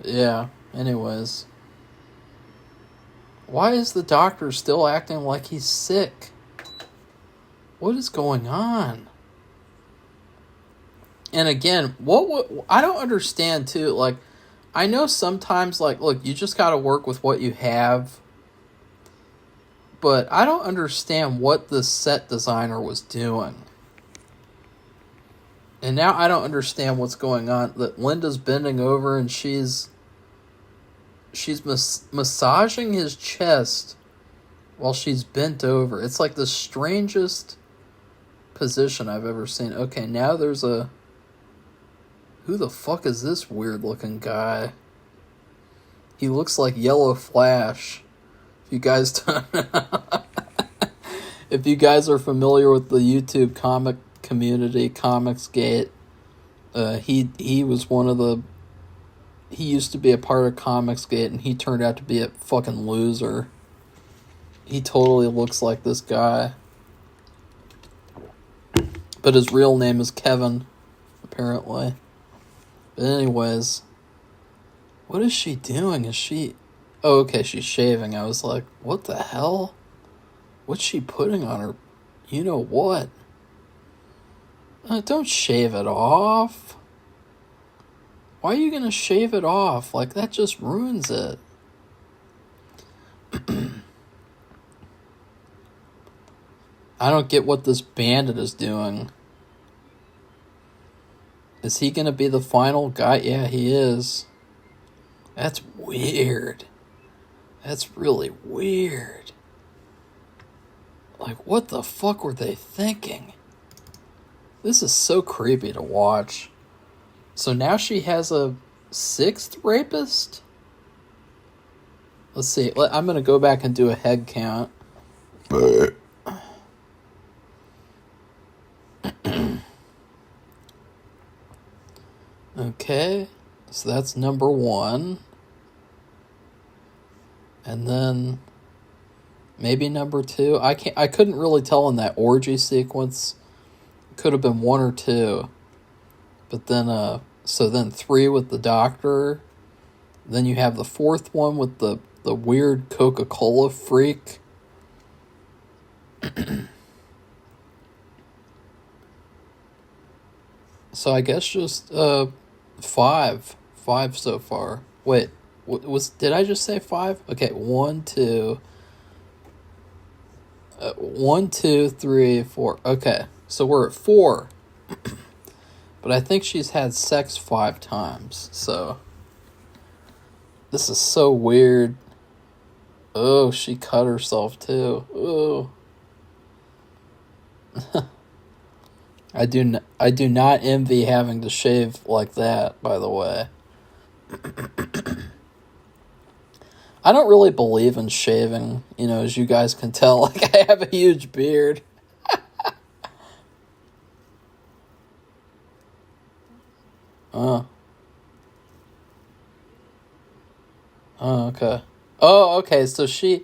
[SPEAKER 1] Yeah, anyways. Why is the doctor still acting like he's sick? What is going on? And again, I don't understand too, like, I know sometimes, like, look, you just got to work with what you have. But I don't understand what the set designer was doing. And now I don't understand what's going on. That Linda's bending over and she's massaging his chest while she's bent over. It's like the strangest position I've ever seen. Okay, now there's a... Who the fuck is this weird looking guy? He looks like Yellow Flash. If you guys don't if you guys are familiar with the YouTube comic community, Comicsgate, He was one of the. He used to be a part of Comicsgate, and he turned out to be a fucking loser. He totally looks like this guy. But his real name is Kevin, apparently. But anyways, what is she doing? Is she... Oh, okay, she's shaving. I was like, what the hell? What's she putting on her? You know what? Don't shave it off. Why are you gonna shave it off? Like, that just ruins it. I don't get what this bandit is doing. Is he gonna be the final guy? Yeah, he is. That's weird. That's really weird. Like, what the fuck were they thinking? This is so creepy to watch. So now she has a 6th rapist? Let's see. I'm going to go back and do a head count. Okay. So that's number 1. And then maybe number 2. I couldn't really tell in that orgy sequence. Could have been 1 or 2. But then so then 3 with the doctor. Then you have the 4th one with the weird Coca-Cola freak. So I guess just 5 so far. Wait, did I just say 5? Okay, 1, 2, 1, 2, 3, 4. Okay, so we're at 4. But I think she's had sex 5 times. So this is so weird. Oh, she cut herself too. Oh. I do not envy having to shave like that, by the way. I don't really believe in shaving, as you guys can tell. Like, I have a huge beard. Oh, okay. Oh, okay, so she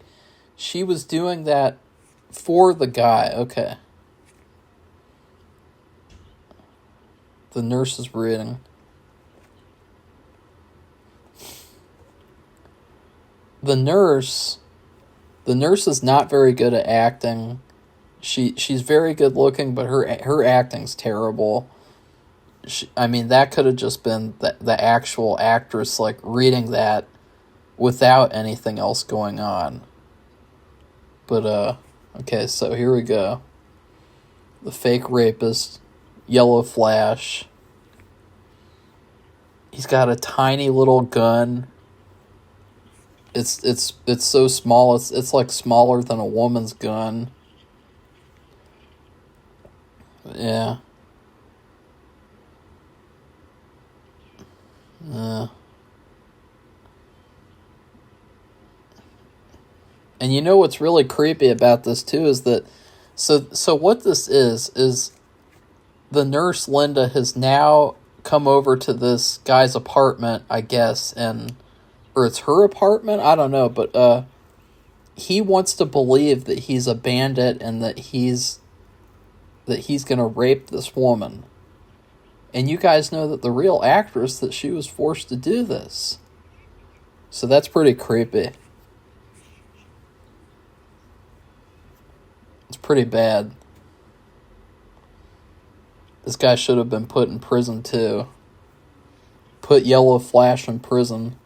[SPEAKER 1] was doing that for the guy. Okay. The nurse is reading. The nurse is not very good at acting. She's very good looking, but her acting's terrible. That could have just been the actual actress, like, reading that without anything else going on. But, okay, so here we go. The fake rapist, Yellow Flash. He's got a tiny little gun. It's so small, it's like smaller than a woman's gun. Yeah. And you know what's really creepy about this too is that so what this is the nurse Linda has now come over to this guy's apartment, I guess, or it's her apartment, I don't know, but he wants to believe that he's a bandit and that he's gonna rape this woman. And you guys know that the real actress, that she was forced to do this. So that's pretty creepy. It's pretty bad. This guy should have been put in prison too. Put Yellow Flash in prison.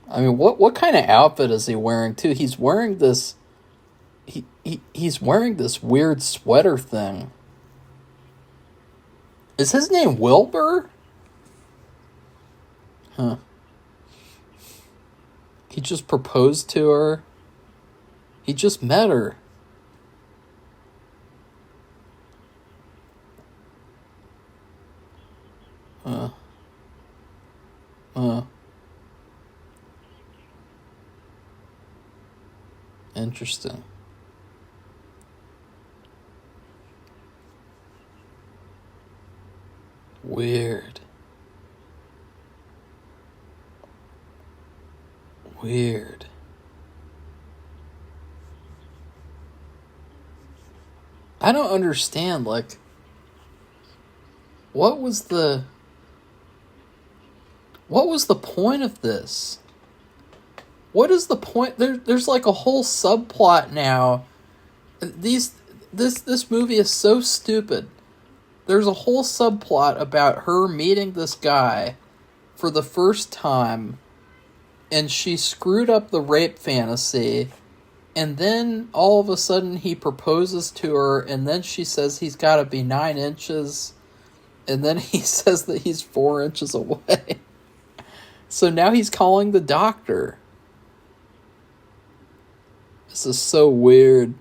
[SPEAKER 1] I mean, what kind of outfit is he wearing too? He's wearing this. He's wearing this weird sweater thing. Is his name Wilbur? Huh. He just proposed to her. He just met her. Interesting. Weird. Weird. I don't understand, like, what was the point of this? What is the point? There's like a whole subplot now. This movie is so stupid. There's a whole subplot about her meeting this guy for the first time, and she screwed up the rape fantasy, and then all of a sudden he proposes to her, and then she says he's got to be 9 inches, and then he says that he's 4 inches away. So now he's calling the doctor. This is so weird.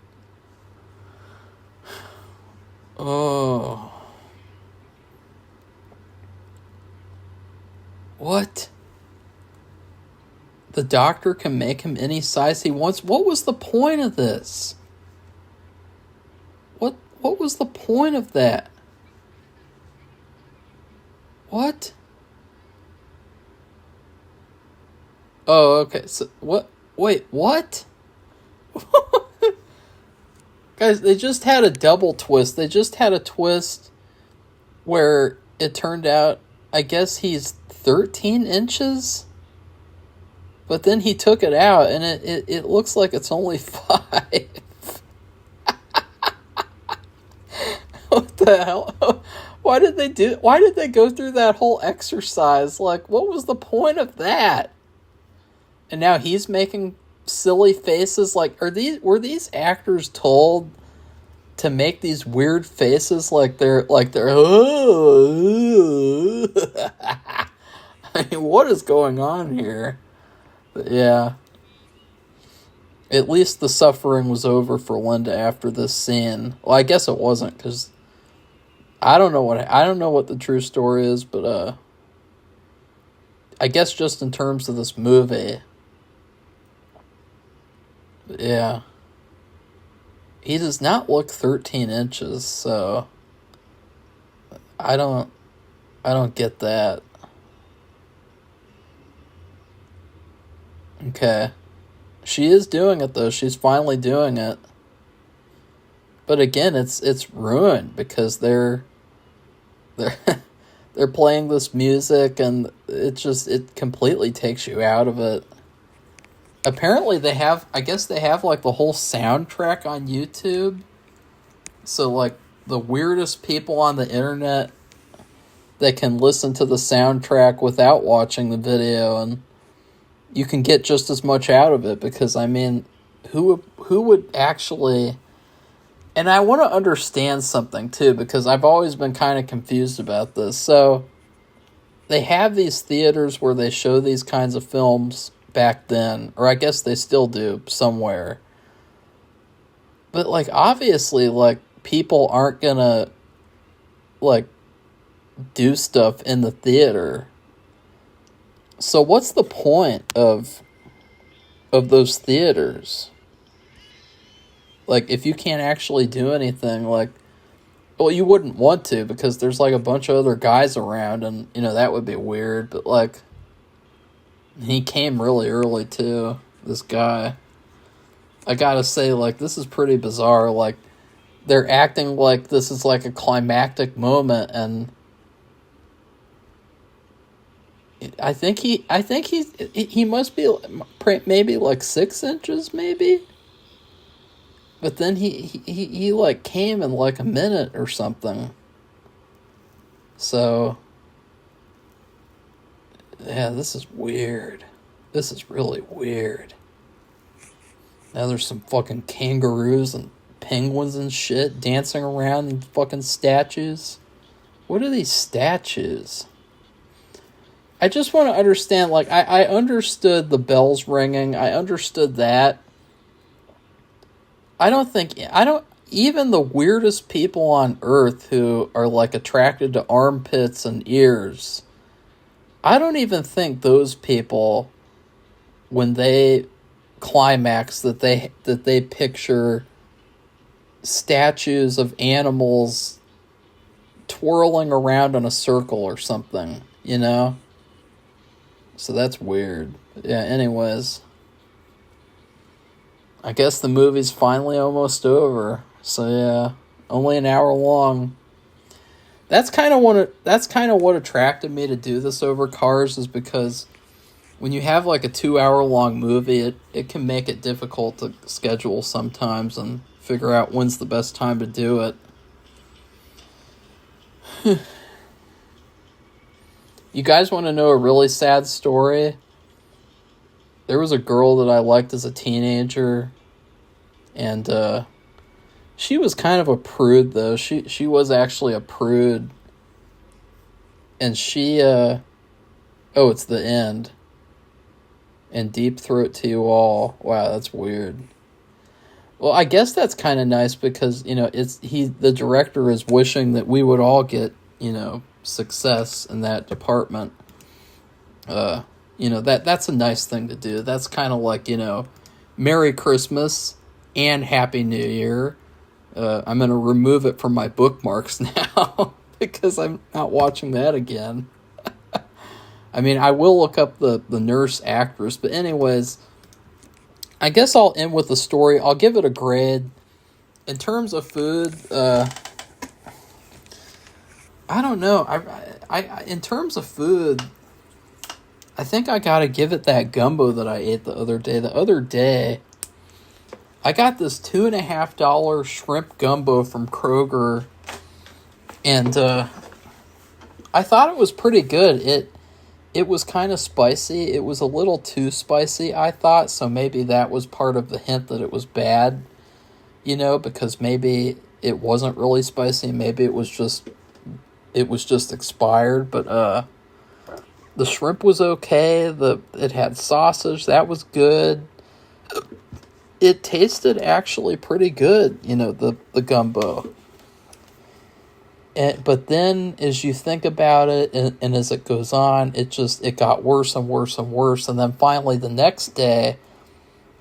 [SPEAKER 1] Oh. What? The doctor can make him any size he wants? What was the point of this? What was the point of that? What? Oh, okay. So what? Wait, what? Guys, they just had a double twist. They just had a twist where it turned out, I guess he's 13 inches? But then he took it out, and it looks like it's only 5. What the hell? Why did they go through that whole exercise? Like, what was the point of that? And now he's making silly faces. Like, were these actors told to make these weird faces like they're oh. I mean, what is going on here? But yeah. At least the suffering was over for Linda after this scene. Well, I guess it wasn't, because I don't know what the true story is, but I guess just in terms of this movie. Yeah. He does not look 13 inches, so I don't get that. Okay. She is doing it though. She's finally doing it. But again, it's ruined because they're playing this music, and it completely takes you out of it. Apparently I guess they have like the whole soundtrack on YouTube. So like the weirdest people on the internet, they can listen to the soundtrack without watching the video, and you can get just as much out of it, because I mean, who would actually... And I want to understand something too, because I've always been kind of confused about this. So they have these theaters where they show these kinds of films back then, or I guess they still do somewhere. But like, obviously, like, people aren't gonna like do stuff in the theater. So what's the point of those theaters? Like, if you can't actually do anything, like, well, you wouldn't want to, because there's like a bunch of other guys around, and you know that would be weird. But like, he came really early too, this guy. I gotta say, like, this is pretty bizarre. Like, they're acting like this is like a climactic moment, and I think he must be maybe like 6 inches, maybe. But then he like came in like a minute or something. So yeah, this is weird. This is really weird. Now there's some fucking kangaroos and penguins and shit dancing around in fucking statues. What are these statues? I just want to understand, like, I understood the bells ringing. I understood that. Even the weirdest people on earth who are, like, attracted to armpits and ears, I don't even think those people, when they climax, that they picture statues of animals twirling around in a circle or something, you know? So that's weird. Yeah, anyways. I guess the movie's finally almost over. So yeah, only an hour long. That's kind of what attracted me to do this over Cars, is because when you have like a 2 hour long movie, it can make it difficult to schedule sometimes and figure out when's the best time to do it. You guys want to know a really sad story? There was a girl that I liked as a teenager, and she was kind of a prude, though. She was actually a prude, and she oh, it's the end. And deep throat to you all. Wow, that's weird. Well, I guess that's kind of nice because, you know, the director is wishing that we would all get, you know, success in that department. You know, that's a nice thing to do. That's kind of like, you know, Merry Christmas and Happy New Year. I'm going to remove it from my bookmarks now because I'm not watching that again. I mean, I will look up the nurse actress, but anyways, I guess I'll end with the story. I'll give it a grade. In terms of food, I don't know. I in terms of food, I think I gotta give it that gumbo that I ate the other day. The other day, I got this $2.50 shrimp gumbo from Kroger, and I thought it was pretty good. It was kind of spicy. It was a little too spicy, I thought, so maybe that was part of the hint that it was bad, you know, because maybe it wasn't really spicy. Maybe it was just expired, but the shrimp was okay. It had sausage. That was good. It tasted actually pretty good, you know, the gumbo. But then as you think about it and as it goes on, it got worse and worse and worse. And then finally the next day,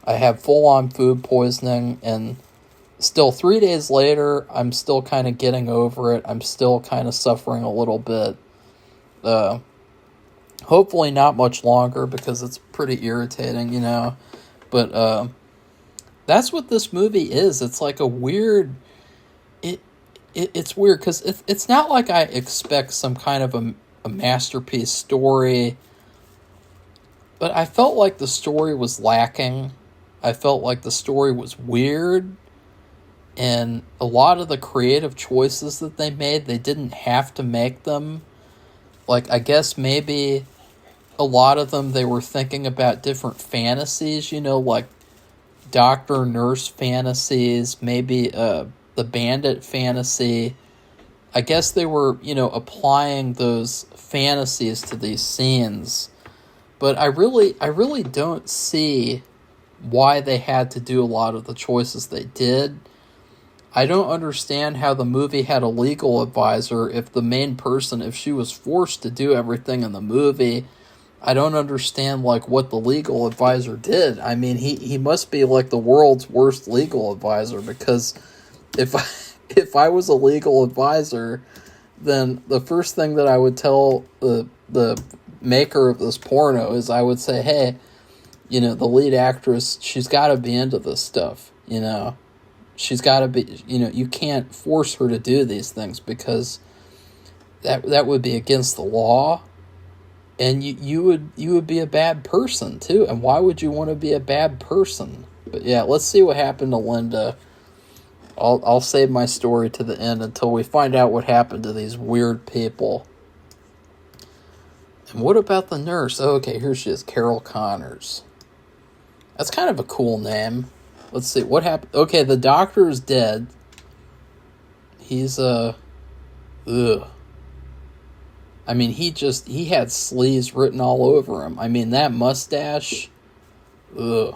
[SPEAKER 1] I have full-on food poisoning. And still 3 days later, I'm still kind of getting over it. I'm still kind of suffering a little bit. Hopefully not much longer because it's pretty irritating, you know. But that's what this movie is. It's like a weird... It's weird because it's not like I expect some kind of a masterpiece story, but I felt like the story was lacking. I felt like the story was weird, and a lot of the creative choices that they made, they didn't have to make them. Like, I guess maybe a lot of them, they were thinking about different fantasies, you know, like doctor-nurse fantasies, maybe the bandit fantasy. I guess they were, you know, applying those fantasies to these scenes. But I really don't see why they had to do a lot of the choices they did. I don't understand how the movie had a legal advisor if the main person, if she was forced to do everything in the movie. I don't understand, like, what the legal advisor did. I mean, he must be, like, the world's worst legal advisor, because if I was a legal advisor, then the first thing that I would tell the maker of this porno is I would say, hey, you know, the lead actress, she's got to be into this stuff, you know. She's got to be, you know, you can't force her to do these things because that would be against the law, and you would be a bad person too. And why would you want to be a bad person? But yeah, let's see what happened to Linda. I'll save my story to the end until we find out what happened to these weird people. And what about the nurse? Oh, okay, here she is, Carol Connors. That's kind of a cool name. Let's see, what happened? Okay, the doctor is dead. He's, ugh. I mean, he had sleaze written all over him. I mean, that mustache, ugh.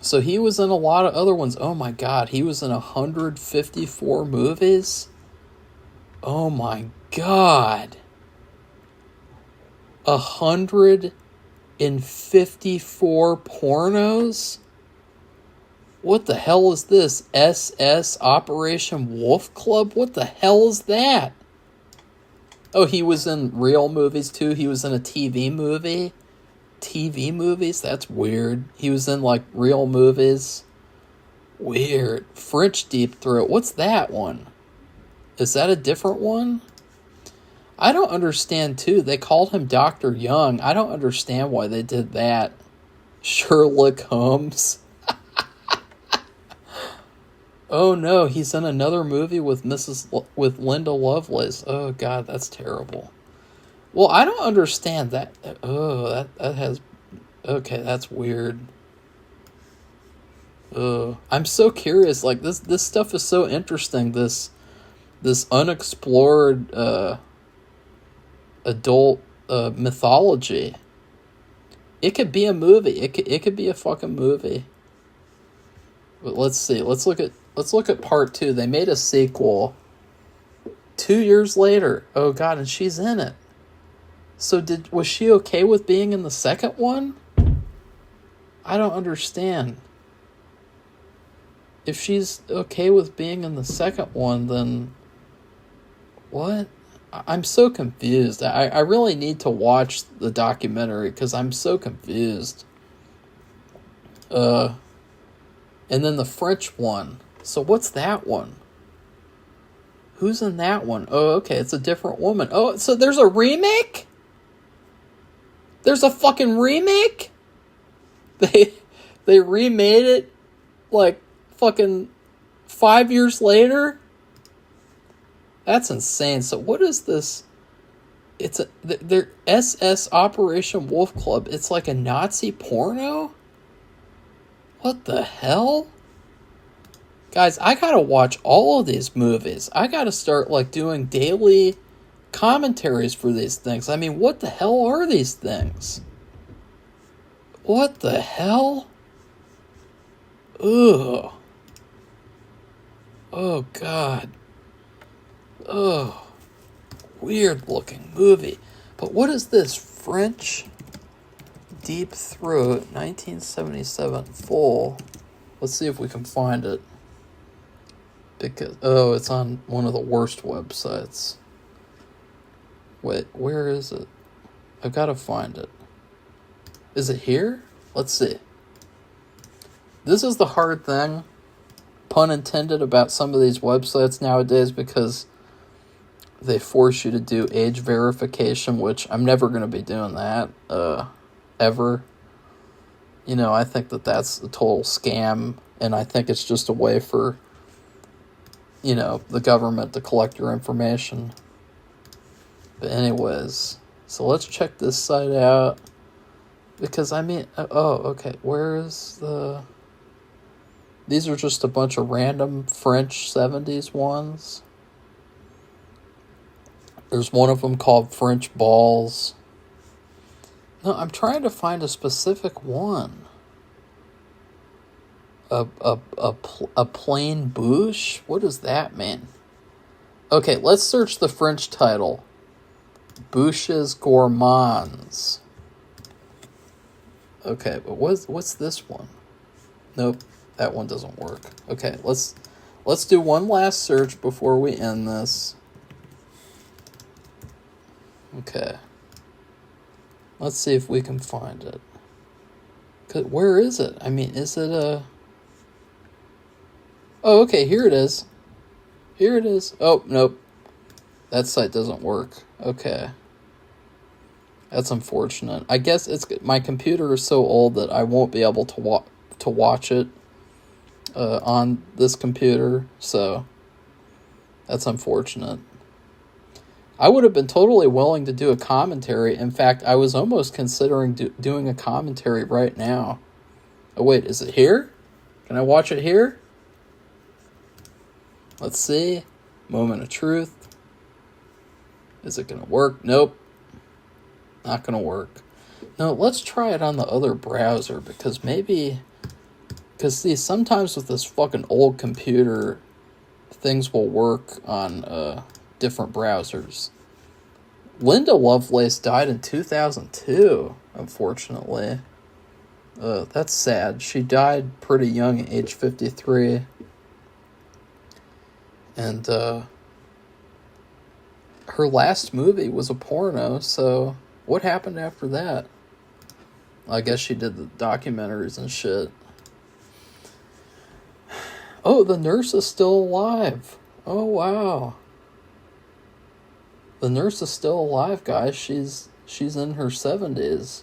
[SPEAKER 1] So he was in a lot of other ones. Oh my God, he was in 154 movies? Oh my God. 154 pornos? What the hell is this? SS Operation Wolf Club? What the hell is that? Oh, he was in real movies too? He was in a TV movie? TV movies? That's weird. He was in, like, real movies? Weird. French Deep Throat. What's that one? Is that a different one? I don't understand, too. They called him Dr. Young. I don't understand why they did that. Sherlock Holmes. Oh, no. He's in another movie with with Linda Lovelace. Oh, God, that's terrible. Well, I don't understand that. Oh, that has... Okay, that's weird. I'm so curious. Like, this stuff is so interesting. This unexplored adult mythology. It could be a movie. It could be a fucking movie. But let's see. Let's look at part 2. They made a sequel 2 years later. Oh, God, and she's in it. So was she okay with being in the second one? I don't understand. If she's okay with being in the second one, then what? I'm so confused. I really need to watch the documentary because I'm so confused. And then the French one. So what's that one? Who's in that one? Oh, okay, it's a different woman. Oh, so there's a remake? There's a fucking remake? They remade it like fucking 5 years later? That's insane. So what is this? It's their SS Operation Wolf Club. It's like a Nazi porno? What the hell? Guys, I gotta watch all of these movies. I gotta start, like, doing daily commentaries for these things. I mean, what the hell are these things? What the hell? Ugh. Oh, God. Ugh. Weird looking movie. But what is this? French Deep Throat 1977 full. Let's see if we can find it. Because it's on one of the worst websites. Wait, where is it? I've got to find it. Is it here? Let's see. This is the hard thing, pun intended, about some of these websites nowadays, because they force you to do age verification, which I'm never going to be doing that, ever. You know, I think that that's a total scam, and I think it's just a way for, you know, the government to collect your information. But anyways, so let's check this site out. Because, I mean, okay, where is the... These are just a bunch of random French 70s ones. There's one of them called French Balls. No, I'm trying to find a specific one. A plain bouche? What does that mean? Okay, let's search the French title. Bouches Gourmands. Okay, but what's this one? Nope, that one doesn't work. Okay, let's do one last search before we end this. Okay. Let's see if we can find it. Where is it? I mean, is it a... Oh, okay, here it is. Here it is. Oh, nope. That site doesn't work. Okay. That's unfortunate. I guess my computer is so old that I won't be able to watch it on this computer, so that's unfortunate. I would have been totally willing to do a commentary. In fact, I was almost considering doing a commentary right now. Oh, wait, is it here? Can I watch it here? Let's see. Moment of truth. Is it going to work? Nope. Not going to work. No, let's try it on the other browser, because see, sometimes with this fucking old computer, things will work on different browsers. Linda Lovelace died in 2002, unfortunately. That's sad. She died pretty young, at age 53. And her last movie was a porno, so what happened after that? I guess she did the documentaries and shit. Oh, the nurse is still alive. Oh, wow. The nurse is still alive, guys. She's in her 70s.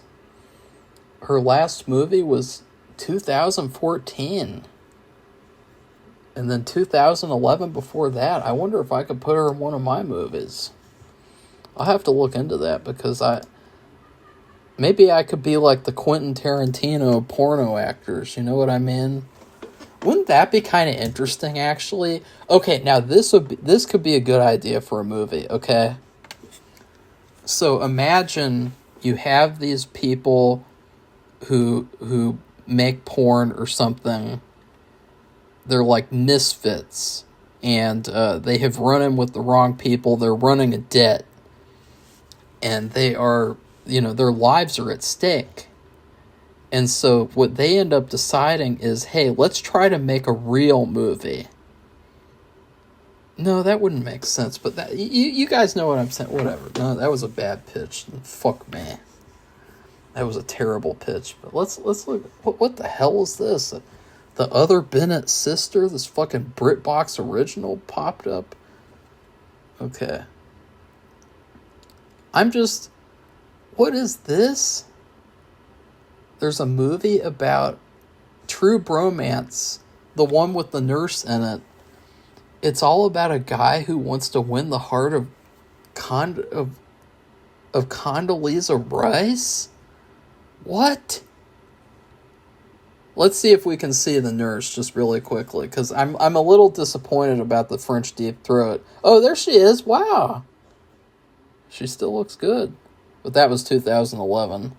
[SPEAKER 1] Her last movie was 2014. And then 2011 before that. I wonder if I could put her in one of my movies. I'll have to look into that because maybe I could be like the Quentin Tarantino of porno actors. You know what I mean? Wouldn't that be kind of interesting, actually? Okay, now this could be a good idea for a movie, okay? So imagine you have these people who make porn or something. They're like misfits, and they have run in with the wrong people. They're running a debt, and they are, their lives are at stake. And so what they end up deciding is, hey, let's try to make a real movie. No, that wouldn't make sense, but that you guys know what I'm saying. Whatever. No, that was a bad pitch. Fuck me. That was a terrible pitch. But let's look. What the hell is this? The Other Bennett Sister? This fucking BritBox original popped up? Okay. What is this? There's a movie about True Bromance, the one with the nurse in it. It's all about a guy who wants to win the heart of Condoleezza Rice? What? Let's see if we can see the nurse just really quickly, because I'm a little disappointed about the French deep throat. Oh, there she is. Wow. She still looks good. But that was 2011.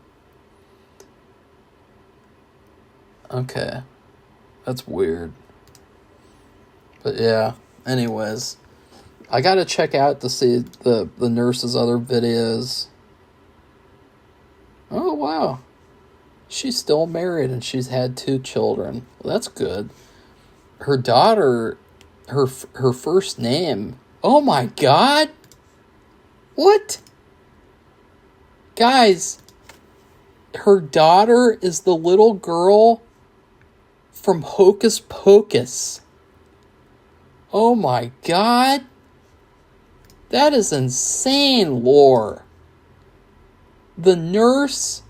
[SPEAKER 1] Okay. That's weird. But yeah, anyways. I gotta check out to see the nurse's other videos. Oh, wow. She's still married and she's had 2 children. Well, that's good. Her daughter, her first name. Oh my God. What? Guys, her daughter is the little girl from Hocus Pocus. Oh my God. That is insane lore. The nurse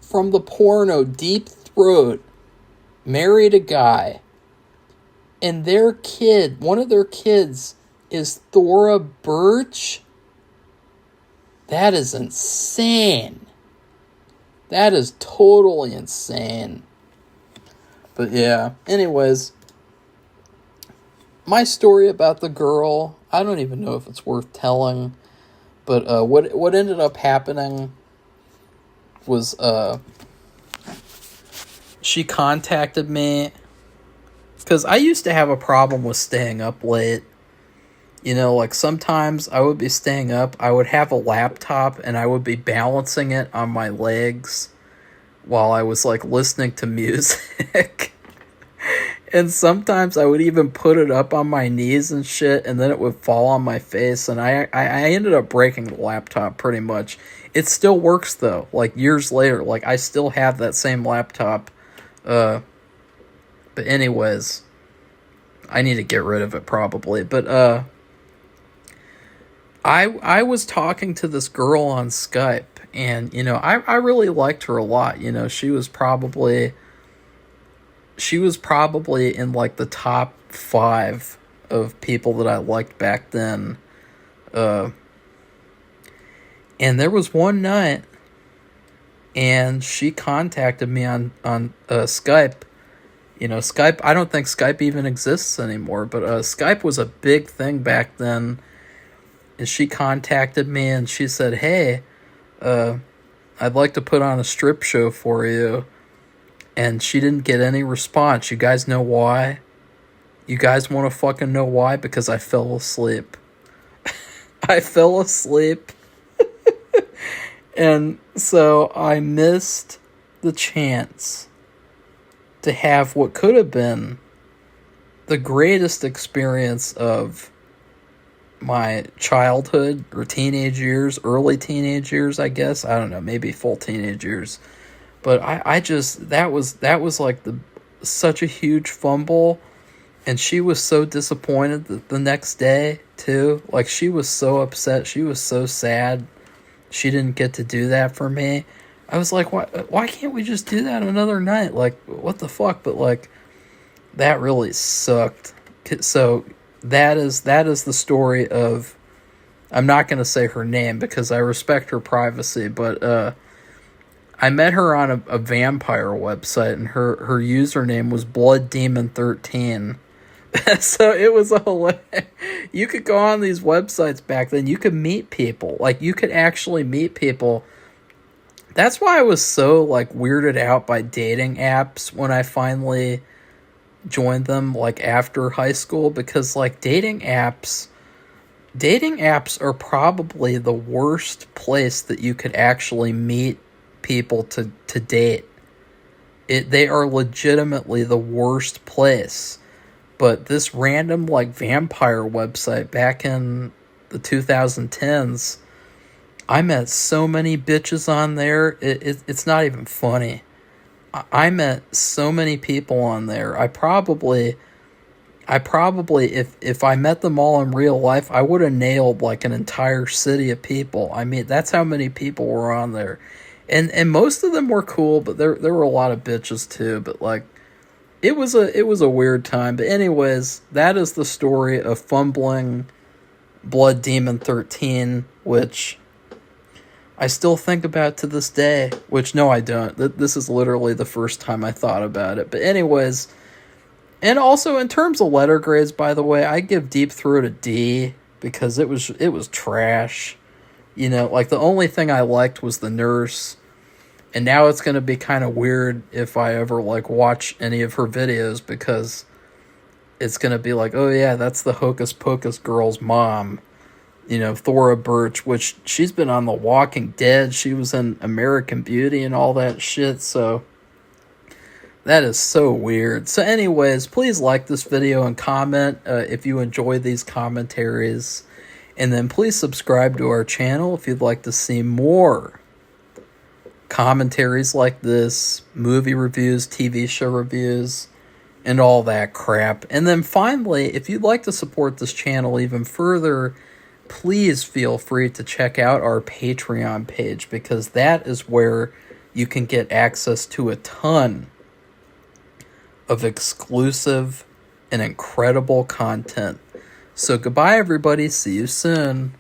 [SPEAKER 1] from the porno Deep Throat married a guy, and one of their kids is Thora Birch. That is insane. That is totally insane. But yeah, anyways, my story about the girl, I don't even know if it's worth telling, but what ended up happening was she contacted me because I used to have a problem with staying up late. Like sometimes I would be staying up, I would have a laptop and I would be balancing it on my legs while I was like listening to music. And sometimes I would even put it up on my knees and shit, and then it would fall on my face, and I ended up breaking the laptop pretty much. It still works though, like years later, like I still have that same laptop. But anyways, I need to get rid of it probably. But I was talking to this girl on Skype, and I really liked her a lot. She was probably in like the top 5 of people that I liked back then. And there was one night, and she contacted me on Skype. Skype, I don't think Skype even exists anymore, but Skype was a big thing back then. And she contacted me and she said, hey, I'd like to put on a strip show for you. And she didn't get any response. You guys know why? You guys want to fucking know why? Because I fell asleep. I fell asleep. And so I missed the chance to have what could have been the greatest experience of my childhood or teenage years, early teenage years, I guess. I don't know, maybe full teenage years. But I just that was like such a huge fumble, and she was so disappointed the next day too. Like, she was so upset, she was so sad she didn't get to do that for me. I was like, why can't we just do that another night? Like, what the fuck? But like, that really sucked. So that is the story of, I'm not going to say her name because I respect her privacy, but I met her on a vampire website, and her username was Blood Demon 13. So it was you could go on these websites back then, you could meet people. Like, you could actually meet people. That's why I was so like weirded out by dating apps when I finally joined them, like after high school, because like dating apps are probably the worst place that you could actually meet people to date. They are legitimately the worst place. But this random like vampire website back in the 2010s, I met so many bitches on there. It's not even funny. I met so many people on there. I probably if I met them all in real life, I would have nailed like an entire city of people. I mean, that's how many people were on there. And most of them were cool, but there were a lot of bitches too, but like, it was a weird time. But anyways, that is the story of fumbling Blood Demon 13, which I still think about to this day. Which, no, I don't. This is literally the first time I thought about it. But anyways, and also in terms of letter grades, by the way, I give Deep Throat a D because it was trash. You know, like, the only thing I liked was the nurse. And now it's going to be kind of weird if I ever, like, watch any of her videos, because it's going to be like, oh, yeah, that's the Hocus Pocus girl's mom. You know, Thora Birch, which she's been on The Walking Dead. She was in American Beauty and all that shit, so that is so weird. So anyways, please like this video and comment if you enjoy these commentaries. And then please subscribe to our channel if you'd like to see more commentaries like this, movie reviews, TV show reviews, and all that crap. And then finally, if you'd like to support this channel even further, please feel free to check out our Patreon page, because that is where you can get access to a ton of exclusive and incredible content. So goodbye, everybody. See you soon.